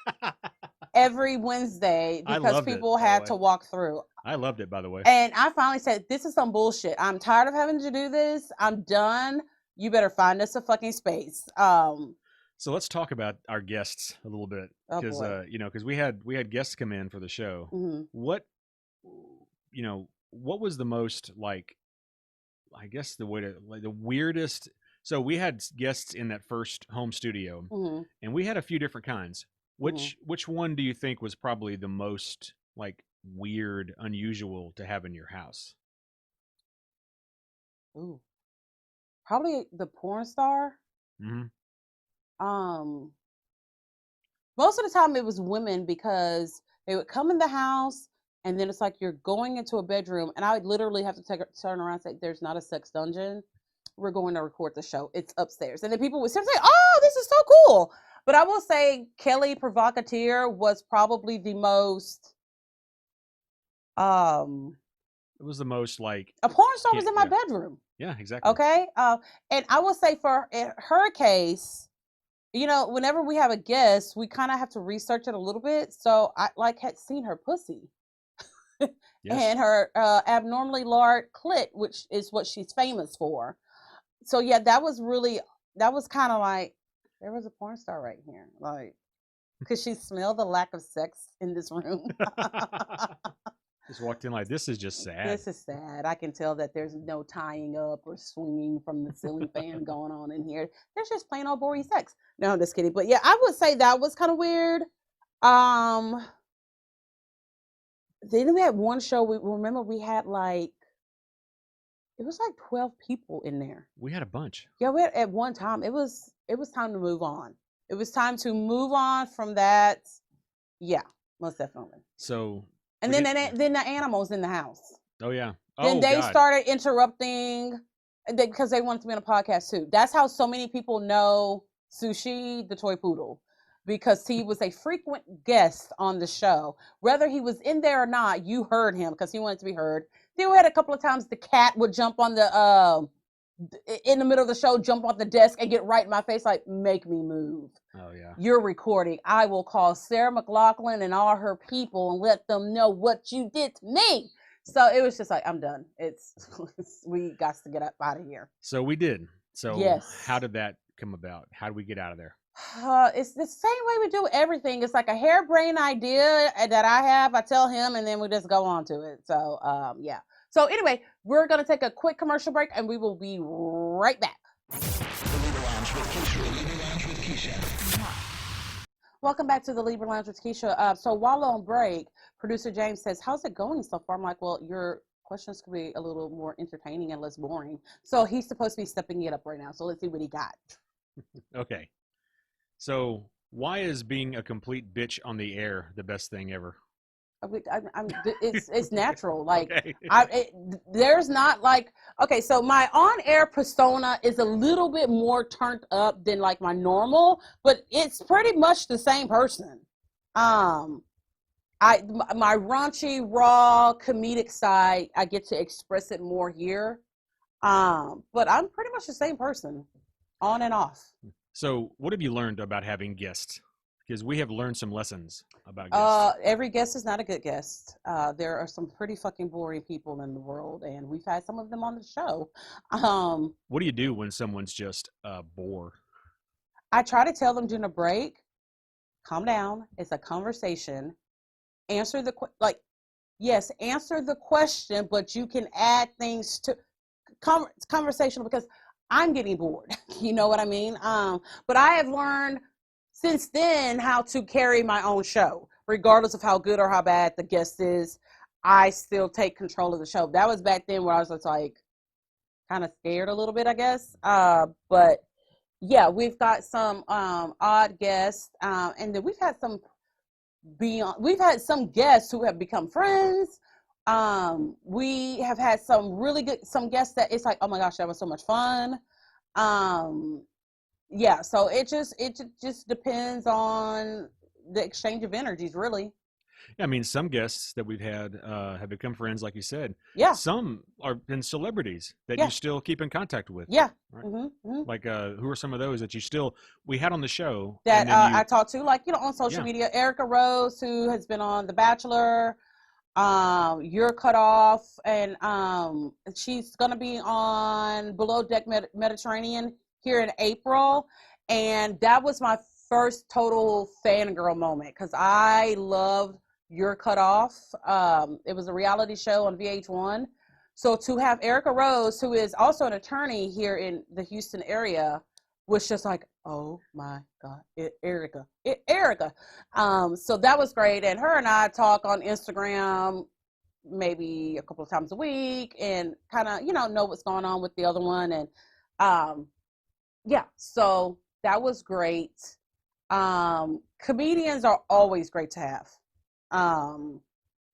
every Wednesday because people had to walk through. I loved it, by the way. And I finally said, this is some bullshit. I'm tired of having to do this. I'm done. You better find us a fucking space. So let's talk about our guests a little bit, because because we had guests come in for the show. Mm-hmm. What was the most, like, I guess the weirdest. So we had guests in that first home studio, Mm-hmm. and we had a few different kinds. Which one do you think was probably the most, like, weird, unusual to have in your house? Ooh, probably the porn star. Mm-hmm. Most of the time it was women, because they would come in the house and then it's like you're going into a bedroom, and I would literally have to turn around and say, there's not a sex dungeon. We're going to record the show. It's upstairs. And then people would say, oh, this is so cool. But I will say Kelly Provocateur was probably the most It was the most, like, a porn star was in my bedroom. Yeah, exactly. Okay. And I will say for her case, whenever we have a guest, we kind of have to research it a little bit. So I had seen her pussy. Yes. And her abnormally large clit, which is what she's famous for. So yeah, that was kind of like, there was a porn star right here, like, because she smelled the lack of sex in this room. Just walked in like, this is just sad. This is sad. I can tell that there's no tying up or swinging from the ceiling fan going on in here. There's just plain old boring sex. No, I'm just kidding. But yeah, I would say that was kind of weird. Then we had one show. We had like, it was like 12 people in there. We had a bunch. Yeah, we had at one time. It was time to move on. It was time to move on from that. Yeah, most definitely. So. And then the animals in the house. Oh yeah. Then they started interrupting because they wanted to be on a podcast too. That's how so many people know Sushi, the toy poodle, because he was a frequent guest on the show. Whether he was in there or not, you heard him because he wanted to be heard. Then we had a couple of times the cat would jump on in the middle of the show, jump on the desk and get right in my face, like, make me move. Oh yeah. You're recording. I will call Sarah McLachlan and all her people and let them know what you did to me. So it was just like, I'm done. We got to get up out of here. So we did. So yes. How did that come about? How did we get out of there? It's the same way we do everything. It's like a harebrained idea that I have. I tell him, and then we just go on to it. So yeah. So anyway, we're going to take a quick commercial break, and we will be right back. The Libra Lounge with Keisha. Welcome back to the Libra Lounge with Keisha. So while on break, producer James says, how's it going so far? I'm like, well, your questions could be a little more entertaining and less boring. So he's supposed to be stepping it up right now. So let's see what he got. Okay. So why is being a complete bitch on the air the best thing ever? It's natural. Like, okay. There's not like, okay, so my on-air persona is a little bit more turned up than like my normal, but it's pretty much the same person. My raunchy, raw, comedic side, I get to express it more here. But I'm pretty much the same person, on and off. So what have you learned about having guests? Because we have learned some lessons about guests. Every guest is not a good guest. There are some pretty fucking boring people in the world, and we've had some of them on the show. What do you do when someone's just a bore? I try to tell them during a break, calm down. It's a conversation. Answer the answer the question, but you can add things to conversational, because I'm getting bored. You know what I mean? But I have learned since then how to carry my own show, regardless of how good or how bad the guest is. I still take control of the show. That was back then where I was just like, kind of scared a little bit, I guess. But yeah, we've got some odd guests, and then we've had some guests who have become friends. We have had some guests that it's like, oh my gosh, that was so much fun. Yeah, so it just depends on the exchange of energies, really. Yeah, I mean, some guests that we've had have become friends, like you said. Yeah, Some are been celebrities that yeah, you still keep in contact with. yeah. Right? Hmm. Like, who are some of those that we had on the show, That and then I you, talked to, like, on social yeah, media, Erica Rose, who has been on The Bachelor. You're Cut Off, and she's gonna be on Below Deck Mediterranean here in April, and that was my first total fangirl moment because I loved You're Cut Off. It was a reality show on VH1. So to have Erica Rose, who is also an attorney here in the Houston area, was just like, oh my God, Erica. So that was great. And her and I talk on Instagram maybe a couple of times a week and kind of, know what's going on with the other one. And yeah, so that was great. Comedians are always great to have.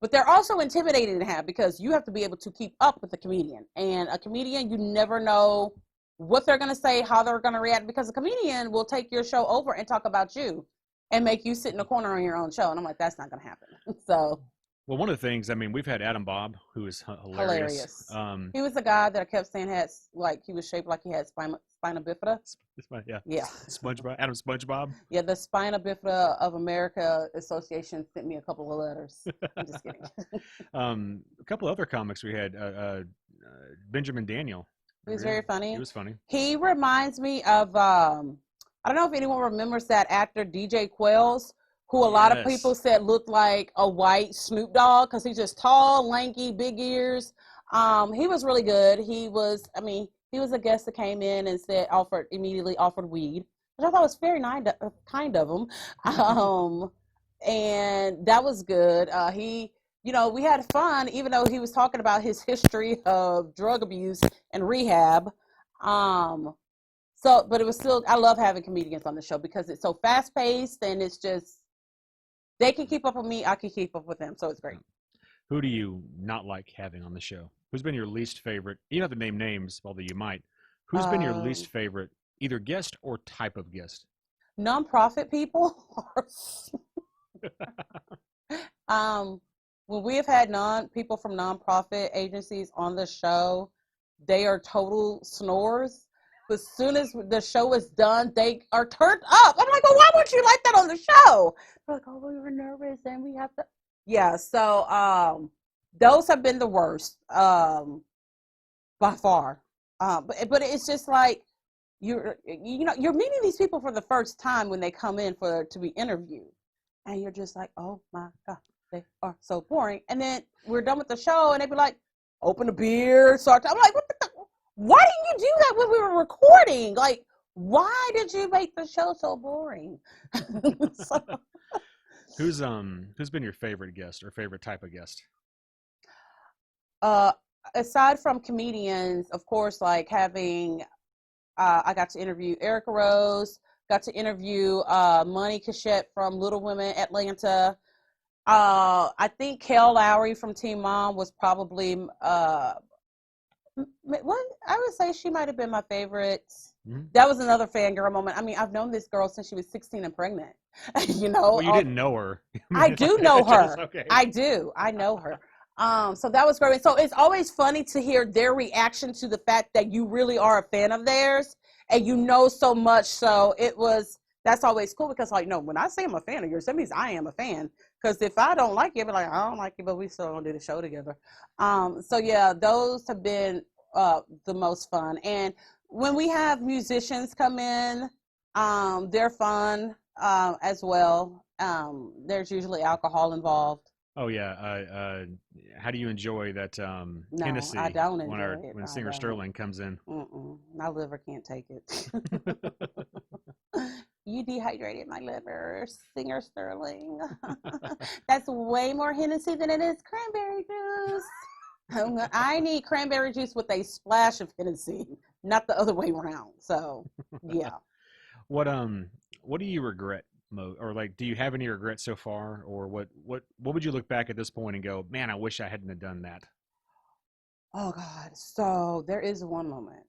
But they're also intimidating to have because you have to be able to keep up with the comedian. And a comedian, you never know what they're going to say, how they're going to react, because a comedian will take your show over and talk about you and make you sit in a corner on your own show. And I'm like, that's not going to happen. So well, one of the things, I mean, we've had Adam Bob, who is hilarious. hilarious. He was the guy that I kept saying he was shaped like he had spina bifida. Yeah, Yeah. SpongeBob, Adam SpongeBob. Yeah, the Spina Bifida of America Association sent me a couple of letters. I'm just kidding. A couple other comics we had. Benjamin Daniel. He was very funny. He was funny. He reminds me of I don't know if anyone remembers that actor DJ Quells, who a lot of people said looked like a white Snoop Dogg because he's just tall, lanky, big ears. He was really good. He was a guest that came in and immediately offered weed, which I thought was very kind of him. And that was good. We had fun, even though he was talking about his history of drug abuse and rehab. But it was still, I love having comedians on the show because it's so fast paced and it's just, they can keep up with me, I can keep up with them. So it's great. Who do you not like having on the show? Who's been your least favorite? You don't have to name names, although you might. Who's been your least favorite, either guest or type of guest? Nonprofit people. When we have had people from nonprofit agencies on the show, they are total snores. But as soon as the show is done, they are turned up. I'm like, well, why would you like that on the show? They're like, oh, we were nervous and we have to. Yeah, so those have been the worst by far. But it's just like you're meeting these people for the first time when they come in to be interviewed, and you're just like, oh my God, they are so boring. And then we're done with the show, and they be like, open a beer, start. I'm like, why didn't you do that when we were recording? Like, why did you make the show so boring? So, who's been your favorite guest or favorite type of guest? Aside from comedians, of course, like having, I got to interview Erica Rose, got to interview Money Cachette from Little Women Atlanta. I think Kel Lowry from Teen Mom was probably I would say she might have been my favorite. Mm-hmm. That was another fangirl moment. I mean, I've known this girl since she was 16 and pregnant. Well, you didn't know her. I do know her. Okay. I do. I know her. So that was great. So it's always funny to hear their reaction to the fact that you really are a fan of theirs and you know so much. So that's always cool because, like, no, when I say I'm a fan of yours, that means I am a fan. Because if I don't like you, I'll be like, I don't like you, but we still gonna do the show together. So yeah, those have been the most fun. And when we have musicians come in, they're fun as well. There's usually alcohol involved. Oh yeah. How do you enjoy that No, Hennessy I don't enjoy it. when Singer Sterling comes in? My liver can't take it. You dehydrated my liver, Singer Sterling. That's way more Hennessy than it is cranberry juice. I need cranberry juice with a splash of Hennessy, not the other way around. So, yeah. What do you regret or like, do you have any regrets so far, or what would you look back at this point and go, man, I wish I hadn't have done that? Oh God. So there is one moment.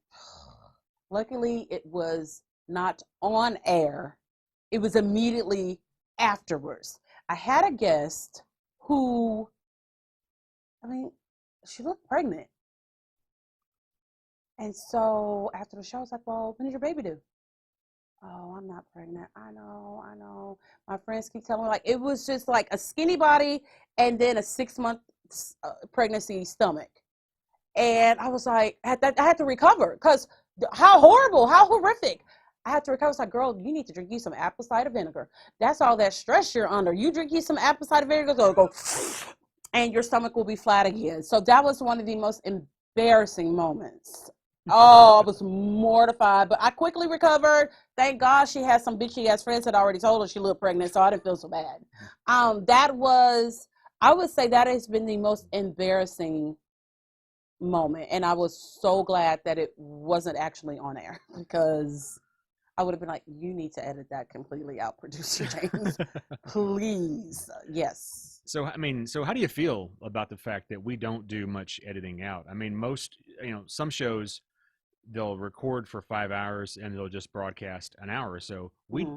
Luckily, it was not on air. It was immediately afterwards. I had a guest who, I mean, she looked pregnant. And so after the show, I was like, well, when did your baby do? Oh, I'm not pregnant. I know, I know. My friends keep telling me, like, it was just like a skinny body and then a 6 month pregnancy stomach. And I was like, I had to recover because how horrible, how horrific. I had to recover. I was like, girl, you need to drink you some apple cider vinegar. That's all that stress you're under. You drink you some apple cider vinegar, go, and your stomach will be flat again. So that was one of the most embarrassing moments. Oh, I was mortified, but I quickly recovered. Thank God she had some bitchy ass friends that already told her she looked pregnant, so I didn't feel so bad. That was, I would say that has been the most embarrassing moment, and I was so glad that it wasn't actually on air because I would have been like, you need to edit that completely out, producer James. Please. Yes. So I mean, so how do you feel about the fact that we don't do much editing out? I mean, most, some shows they'll record for 5 hours and they'll just broadcast an hour or so. We're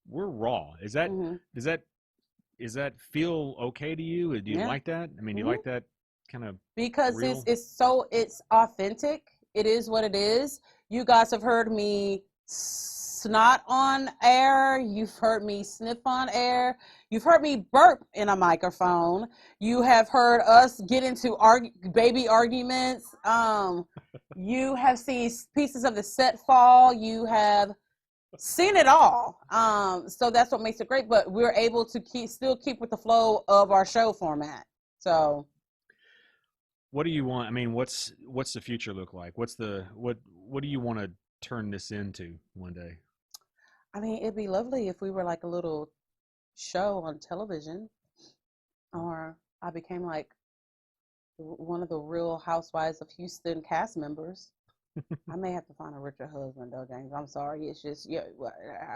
raw. Mm-hmm. Does that feel okay to you? Do you Yeah. like that? I mean, do you Mm-hmm. like that kind of Because real? it's authentic. It is what it is. You guys have heard me snot on air. You've heard me sniff on air. You've heard me burp in a microphone. You have heard us get into baby arguments. You have seen pieces of the set fall. You have seen it all. So that's what makes it great. But we're able to still keep with the flow of our show format. So. What do you want? I mean, what's the future look like? What do you want to turn this into one day? I mean, it'd be lovely if we were like a little show on television, or I became like one of the Real Housewives of Houston cast members. I may have to find a richer husband, though, James. I'm sorry. It's just, yeah,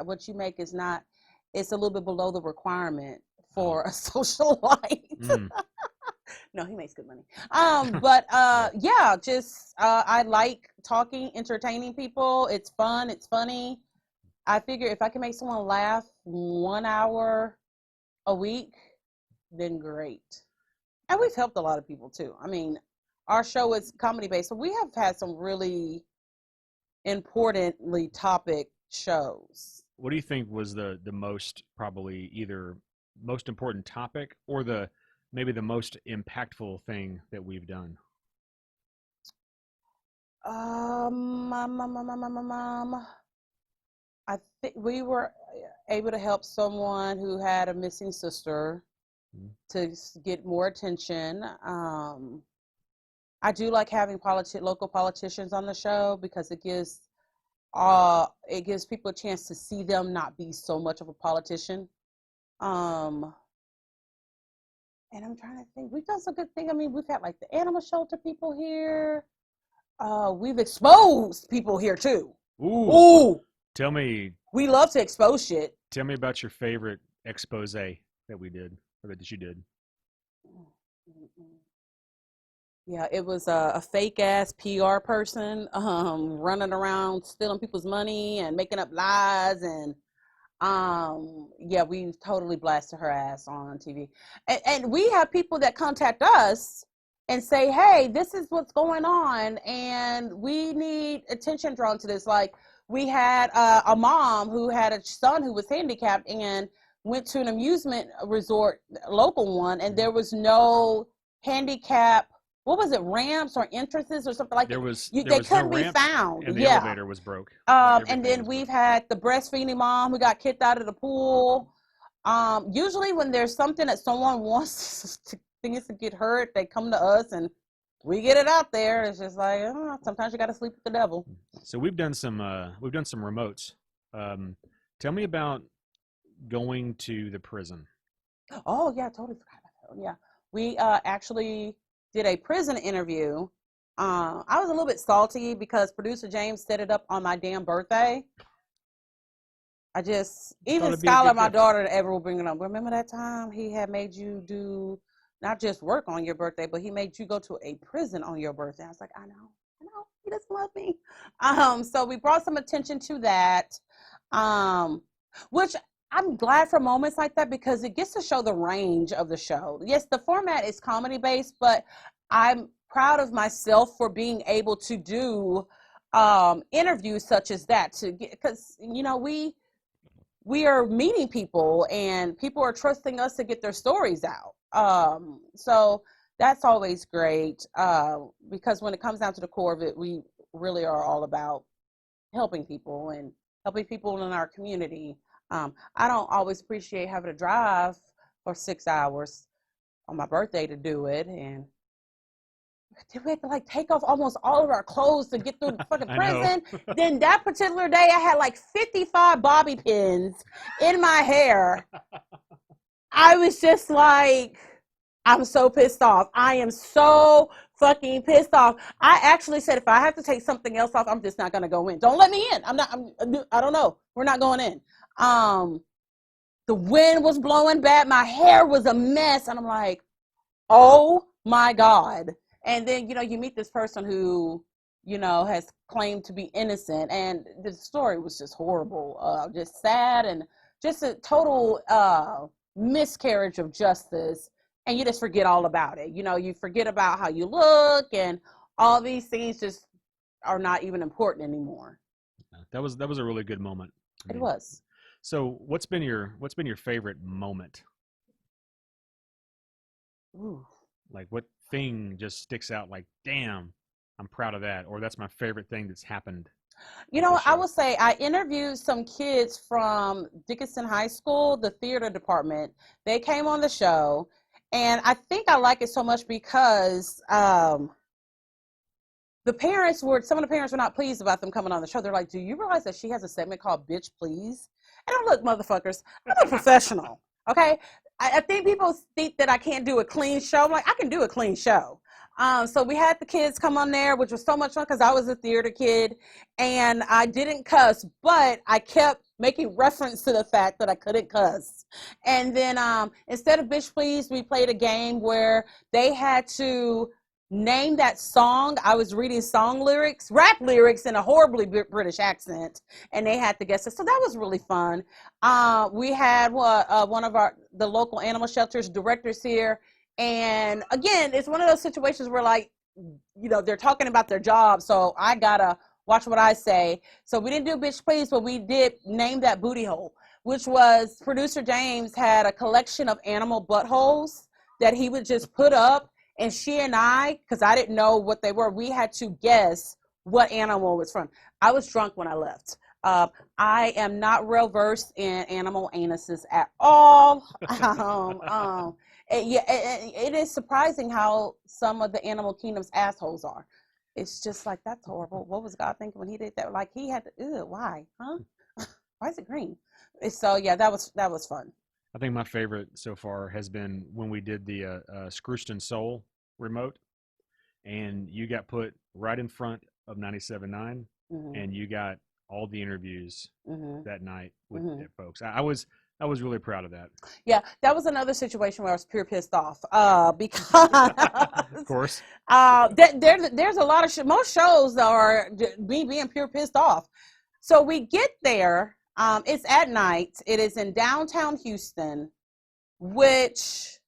what you make is not, it's a little bit below the requirement for a social life. Mm. No, he makes good money. But Yeah. yeah, just I like talking, entertaining people. It's fun. It's funny. I figure if I can make someone laugh 1 hour a week, then great. And we've helped a lot of people too. I mean, our show is comedy based, so we have had some really importantly topic shows. What do you think was the most, probably either most important topic or maybe the most impactful thing that we've done? I think we were able to help someone who had a missing sister Mm. to get more attention. I do like having local politicians on the show because it gives people a chance to see them not be so much of a politician. Um, and I'm trying to think, we've done some good thing. I mean, we've had like the animal shelter people here. We've exposed people here too. Ooh, Ooh, tell me we love to expose shit. about your favorite expose that we did, or that you did. Yeah, it was a fake ass PR person running around stealing people's money and making up lies, and yeah, we totally blasted her ass on TV. And we have people that contact us and say, hey, this is what's going on and we need attention drawn to this. Like, we had a mom who had a son who was handicapped and went to an amusement resort, local one, and there was no handicap, what was it, ramps or entrances or something like that. They couldn't be found. And the elevator was broke. And then we've had the breastfeeding mom who got kicked out of the pool. Usually when there's something that someone wants things to get hurt, they come to us and we get it out there. It's just like, sometimes you got to sleep with the devil. So we've done some remotes. Tell me about going to the prison. Oh yeah, I totally forgot about that one. Yeah, we actually did a prison interview. I was a little bit salty because producer James set it up on my damn birthday. Even it'd be a Skylar, good my gift. daughter, ever will bring it up. Remember that time he had made you do not just work on your birthday, but he made you go to a prison on your birthday. I was like, I know, he doesn't love me. So we brought some attention to that, which I'm glad for moments like that because it gets to show the range of the show. Yes, the format is comedy based, but I'm proud of myself for being able to do interviews such as that to get, because we are meeting people and people are trusting us to get their stories out. So that's always great because when it comes down to the core of it, we really are all about helping people and helping people in our community. I don't always appreciate having to drive for 6 hours on my birthday to do it, and we had to like take off almost all of our clothes to get through the fucking prison. Then that particular day, I had like 55 bobby pins in my hair. I was just like, I'm so pissed off. I am so fucking pissed off. I actually said, if I have to take something else off, I'm just not going to go in. Don't let me in. I don't know. We're not going in. The wind was blowing bad. My hair was a mess. And I'm like, oh my God. And then, you meet this person who, has claimed to be innocent. And the story was just horrible, just sad and just a total miscarriage of justice. And you just forget all about it. You forget about how you look and all these things just are not even important anymore. That was a really good moment. It was. So what's been your favorite moment? Ooh. Like what thing just sticks out like, damn, I'm proud of that, or that's my favorite thing that's happened? I will say I interviewed some kids from Dickinson High School, the theater department. They came on the show, and I think I like it so much because some of the parents were not pleased about them coming on the show. They're like, do you realize that she has a segment called Bitch Please? And I'm like, motherfuckers, I'm a professional, okay? I think people think that I can't do a clean show. I'm like, I can do a clean show. So we had the kids come on there, which was so much fun because I was a theater kid and I didn't cuss, but I kept making reference to the fact that I couldn't cuss. And then instead of Bitch Please, we played a game where they had to name that song. I was reading rap lyrics in a horribly British accent, and they had to guess it. So that was really fun. We had one of the local animal shelters directors here. And again, it's one of those situations where like, they're talking about their job. So I gotta watch what I say. So we didn't do Bitch Please, but we did name that booty hole, which was producer James had a collection of animal buttholes that he would just put up. And she and I, because I didn't know what they were, we had to guess what animal it was from. I was drunk when I left. I am not real versed in animal anuses at all. It is surprising how some of the animal kingdom's assholes are. It's just like, that's horrible. What was God thinking when he did that? Like he had to, why? Huh? Why is it green? So yeah, that was fun. I think my favorite so far has been when we did the Scrooston Soul remote, and you got put right in front of 97.9, and you got all the interviews that night with folks. I was really proud of that. Yeah, that was another situation where I was pure pissed off because of course there's a lot of most shows that are me being pure pissed off. So we get there. It's at night. It is in downtown Houston, which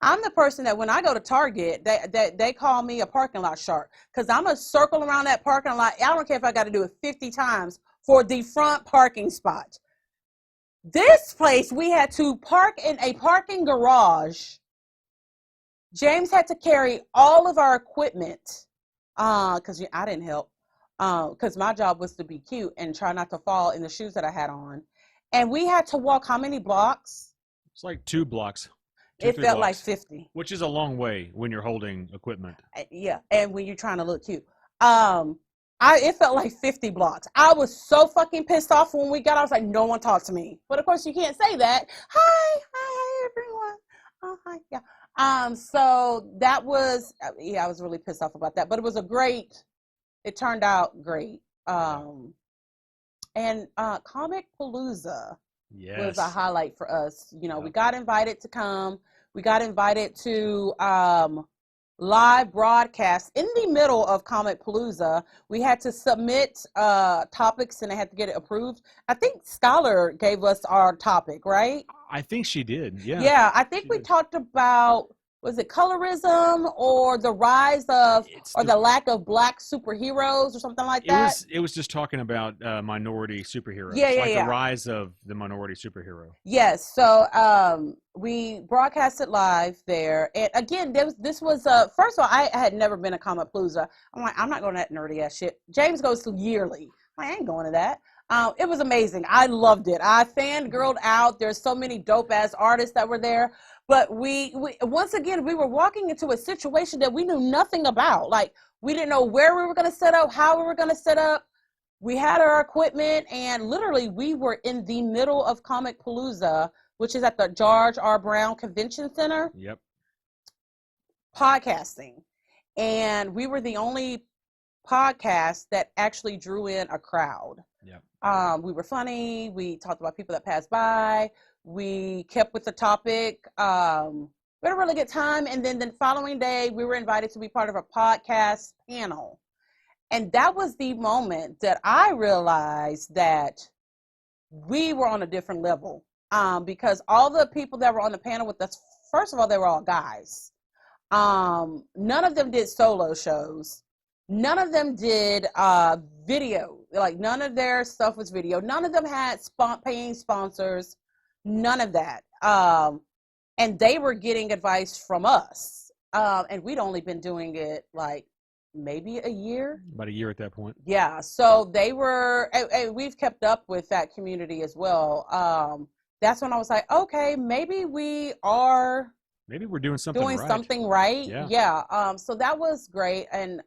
I'm the person that when I go to Target, they call me a parking lot shark because I'm a circle around that parking lot. I don't care if I got to do it 50 times for the front parking spot. This place, we had to park in a parking garage. James had to carry all of our equipment because I didn't help. Because my job was to be cute and try not to fall in the shoes that I had on. And we had to walk how many blocks? It's like 2 blocks. It felt like 50. Which is a long way when you're holding equipment. Yeah, and when you're trying to look cute. It felt like 50 blocks. I was so fucking pissed off when we got. I was like, no one talked to me. But of course, you can't say that. Hi everyone. Oh, hi. Yeah. So that was, yeah, I was really pissed off about that, but it turned out great. And Comic Palooza was a Yes. highlight for us. You know, we Yep. got invited to come. We got invited to live broadcast in the middle of Comic Palooza. We had to submit topics and they had to get it approved. I think Scholar gave us our topic, right? I think she did. Yeah. Yeah, I think She we did. talked about, was it colorism or the rise of It's or the lack of black superheroes or something like that? it was just talking about minority Yeah, superheroes, yeah, like the yeah. rise of the minority superhero. Yes, so we broadcasted live there, and again, this was first of all, I had never been a Comic Palooza. I'm like, I'm not going to that nerdy ass shit. James goes to yearly. I ain't going to that. It was amazing. I loved it. I fangirled out. There's so many dope ass artists that were there, but we once again we were walking into a situation that we knew nothing about. Like we didn't know where we were going to set up, how we were going to set up. We had our equipment, and literally we were in the middle of Comic Palooza, which is at the George R. Brown Convention Center, Yep. podcasting. And we were the only podcast that actually drew in a crowd. Yep. We were funny. We talked about people that passed by. We kept with the topic. We had a really good time. And then the following day, we were invited to be part of a podcast panel. And that was the moment that I realized that we were on a different level, because all the people that were on the panel with us, first of all, they were all guys. None of them did solo shows. None of them did video. Like none of their stuff was video. None of them had paying sponsors. None of that. And they were getting advice from us. And we'd only been doing it like maybe a year. About a year at that point. Yeah, so they were, and we've kept up with that community as well. That's when I was like, okay, maybe we are Maybe we're doing something doing right. something right. Yeah. So that was great. And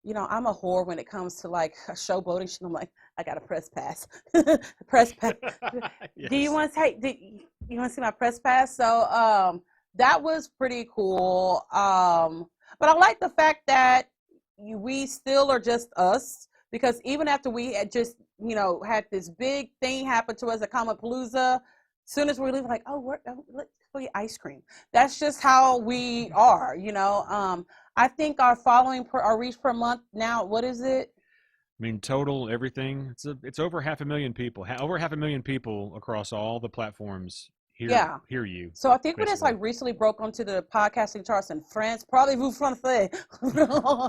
you know, I'm a whore when it comes to like a showboating shit. I'm like, I got a press pass. Press pass. Yes. Do you want to see my press pass? So that was pretty cool. But I like the fact that we still are just us, because even after we had just, you know, had this big thing happen to us at Comic Palooza, as soon as we leave, like, let's go get ice cream. That's just how we are, you know. I think our our reach per month now, what is it? I mean, total everything. It's over 500,000 people. Over 500,000 people across all the platforms hear you. So I think we just basically. like recently broke onto the podcasting charts in France. Probably vous français.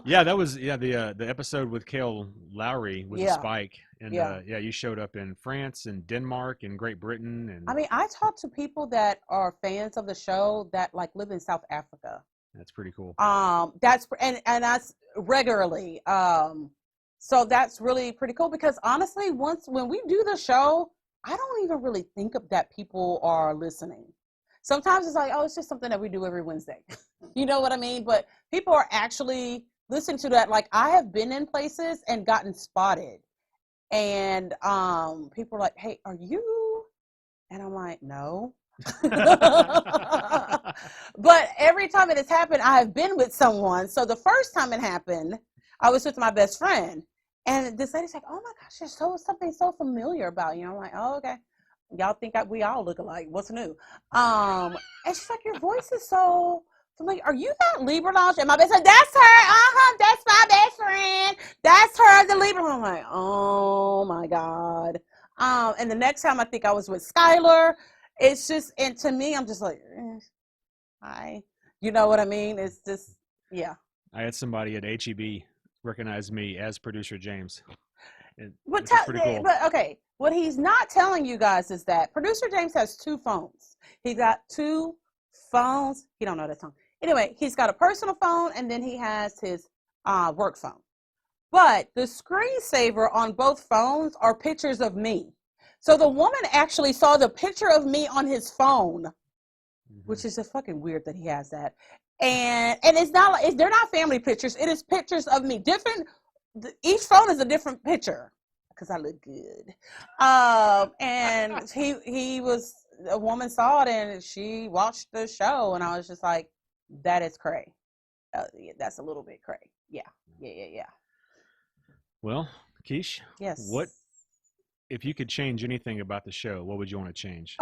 Yeah, that was the episode with Kale Lowry with the spike, and you showed up in France and Denmark and Great Britain, and I mean, I talk to people that are fans of the show that like live in South Africa. that's pretty cool. That's that's regularly. So that's really pretty cool, because honestly, when we do the show, I don't even really think of that people are listening. Sometimes it's like, oh, it's just something that we do every Wednesday. You know what I mean? But people are actually listening to that. Like I have been in places and gotten spotted, and people are like, hey, are you? And I'm like, no. But every time it has happened, I have been with someone. So the first time it happened, I was with my best friend. And this lady's like, oh my gosh, there's something so familiar about you. I'm like, oh, okay. Y'all think we all look alike. What's new? And she's like, your voice is so familiar. Are you that Libra launch? And my best friend, that's her. That's my best friend. That's her, the Libra. I'm like, oh my God. And the next time I think I was with Skylar. It's just, and to me, I'm just like, hi. You know what I mean? It's just, yeah. I had somebody at HEB recognize me as producer James. But pretty cool. But okay, what he's not telling you guys is that producer James has two phones. He got two phones. He don't know that song. Anyway, he's got a personal phone, and then he has his work phone. But the screensaver on both phones are pictures of me. So the woman actually saw the picture of me on his phone, which is just fucking weird that he has that. And it's not like, they're not family pictures. It is pictures of me. Each phone is a different picture because I look good. And he was a woman saw it and she watched the show, and I was just like, that is cray. Yeah, that's a little bit cray. Yeah. Well, Keish, Yes. what if you could change anything about the show? What would you want to change?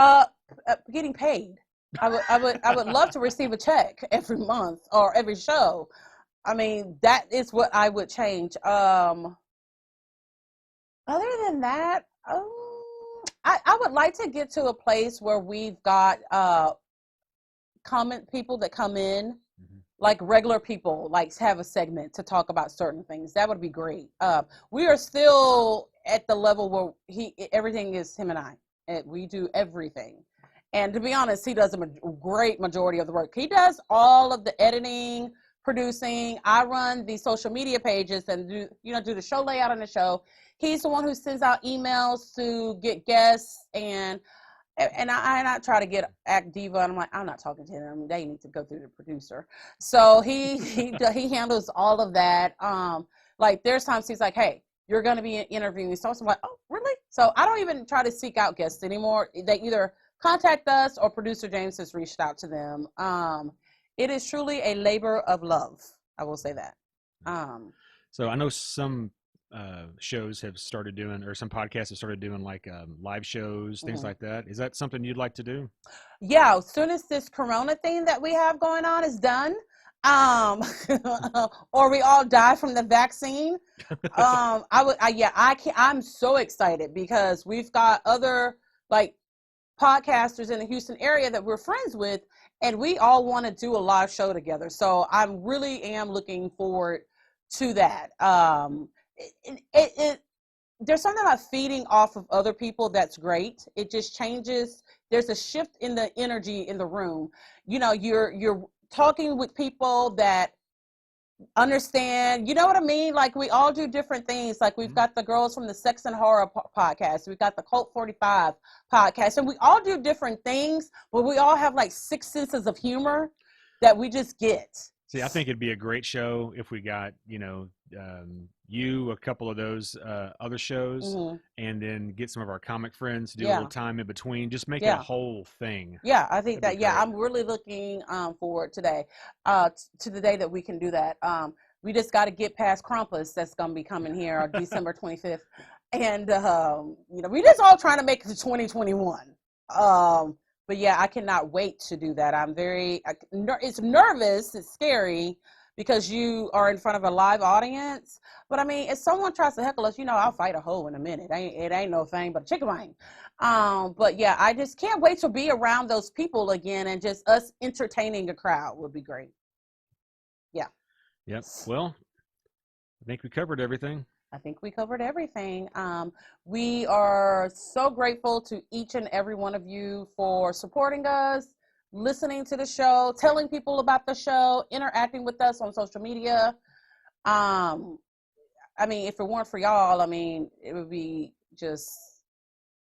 Getting paid. I would love to receive a check every month or every show. I mean, that is what I would change. Other than that, I would like to get to a place where we've got comment people that come in, like regular people, like have a segment to talk about certain things. That would be great. We are still at the level where everything is him and I. And we do everything. And to be honest, he does a great majority of the work. He does all of the editing, producing. I run the social media pages and do the show layout on the show. He's the one who sends out emails to get guests, and I try to act diva, and I'm like, I'm not talking to them. They need to go through the producer. So he handles all of that. Like there's times he's like, hey, you're going to be interviewing me. So I'm like, oh, really? So I don't even try to seek out guests anymore. They either contact us or producer James has reached out to them. It is truly a labor of love. I will say that. So I know some shows have started doing, or some podcasts have started doing like live shows, things like that. Is that something you'd like to do? Yeah, as soon as this Corona thing that we have going on is done, or we all die from the vaccine, I'm so excited because we've got other like podcasters in the Houston area that we're friends with, and we all want to do a live show together. So I really am looking forward to that. There's something about feeding off of other people that's great. It just changes. There's a shift in the energy in the room. You're talking with people that understand, you know what I mean? Like we all do different things. Like we've got the girls from the Sex and Horror podcast. We've got the Cult 45 podcast, and we all do different things, but we all have like 6 senses of humor that we just get. See, I think it'd be a great show if we got, a couple of those other shows, and then get some of our comic friends to do a little time in between. Just make it a whole thing. Yeah, I think that, I'm really looking forward to the day that we can do that. We just got to get past Krampus that's going to be coming here on December 25th. And, we just all trying to make it to 2021. But yeah, I cannot wait to do that. It's nervous, it's scary because you are in front of a live audience. But I mean, if someone tries to heckle us, I'll fight a hoe in a minute. It ain't no thing but a chicken wing. But yeah, I just can't wait to be around those people again, and just us entertaining a crowd would be great. Yeah. Yep. Well, I think we covered everything. We are so grateful to each and every one of you for supporting us, listening to the show, telling people about the show, interacting with us on social media. I mean, if it weren't for y'all, it would be just,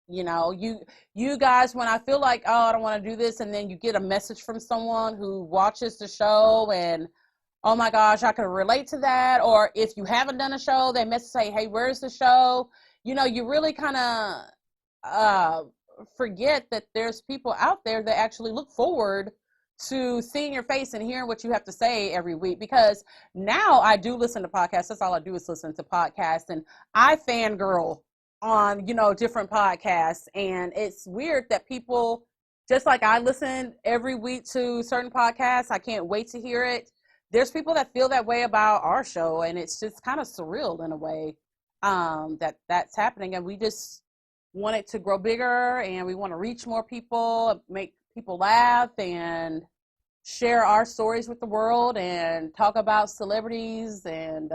you guys, when I feel like, oh, I don't want to do this, and then you get a message from someone who watches the show and, oh my gosh, I can relate to that. Or if you haven't done a show, they message say, hey, where's the show? You really kind of forget that there's people out there that actually look forward to seeing your face and hearing what you have to say every week. Because now I do listen to podcasts. That's all I do is listen to podcasts. And I fangirl on, different podcasts. And it's weird that people, just like I listen every week to certain podcasts, I can't wait to hear it. There's people that feel that way about our show, and it's just kind of surreal in a way that's happening. And we just want it to grow bigger, and we want to reach more people, make people laugh, and share our stories with the world, and talk about celebrities, and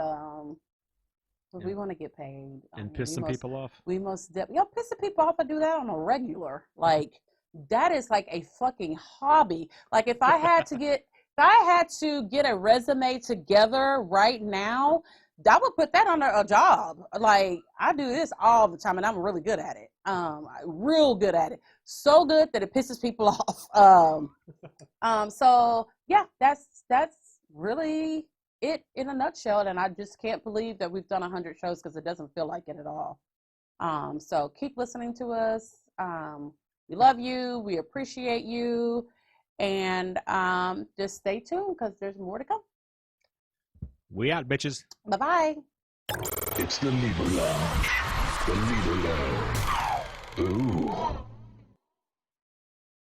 we want to get paid. And piss some people off. We piss some people off. I do that on a regular. Like, that is like a fucking hobby. Like, if I had to get a resume together right now, I would put that under a job. Like, I do this all the time, and I'm really good at it. Real good at it. So good that it pisses people off. So yeah, that's really it in a nutshell. And I just can't believe that we've done 100 shows, because it doesn't feel like it at all. So keep listening to us. We love you. We appreciate you. And just stay tuned because there's more to come. We out, bitches. Bye-bye. It's the Libra Lounge. The Libra Lounge. Ooh.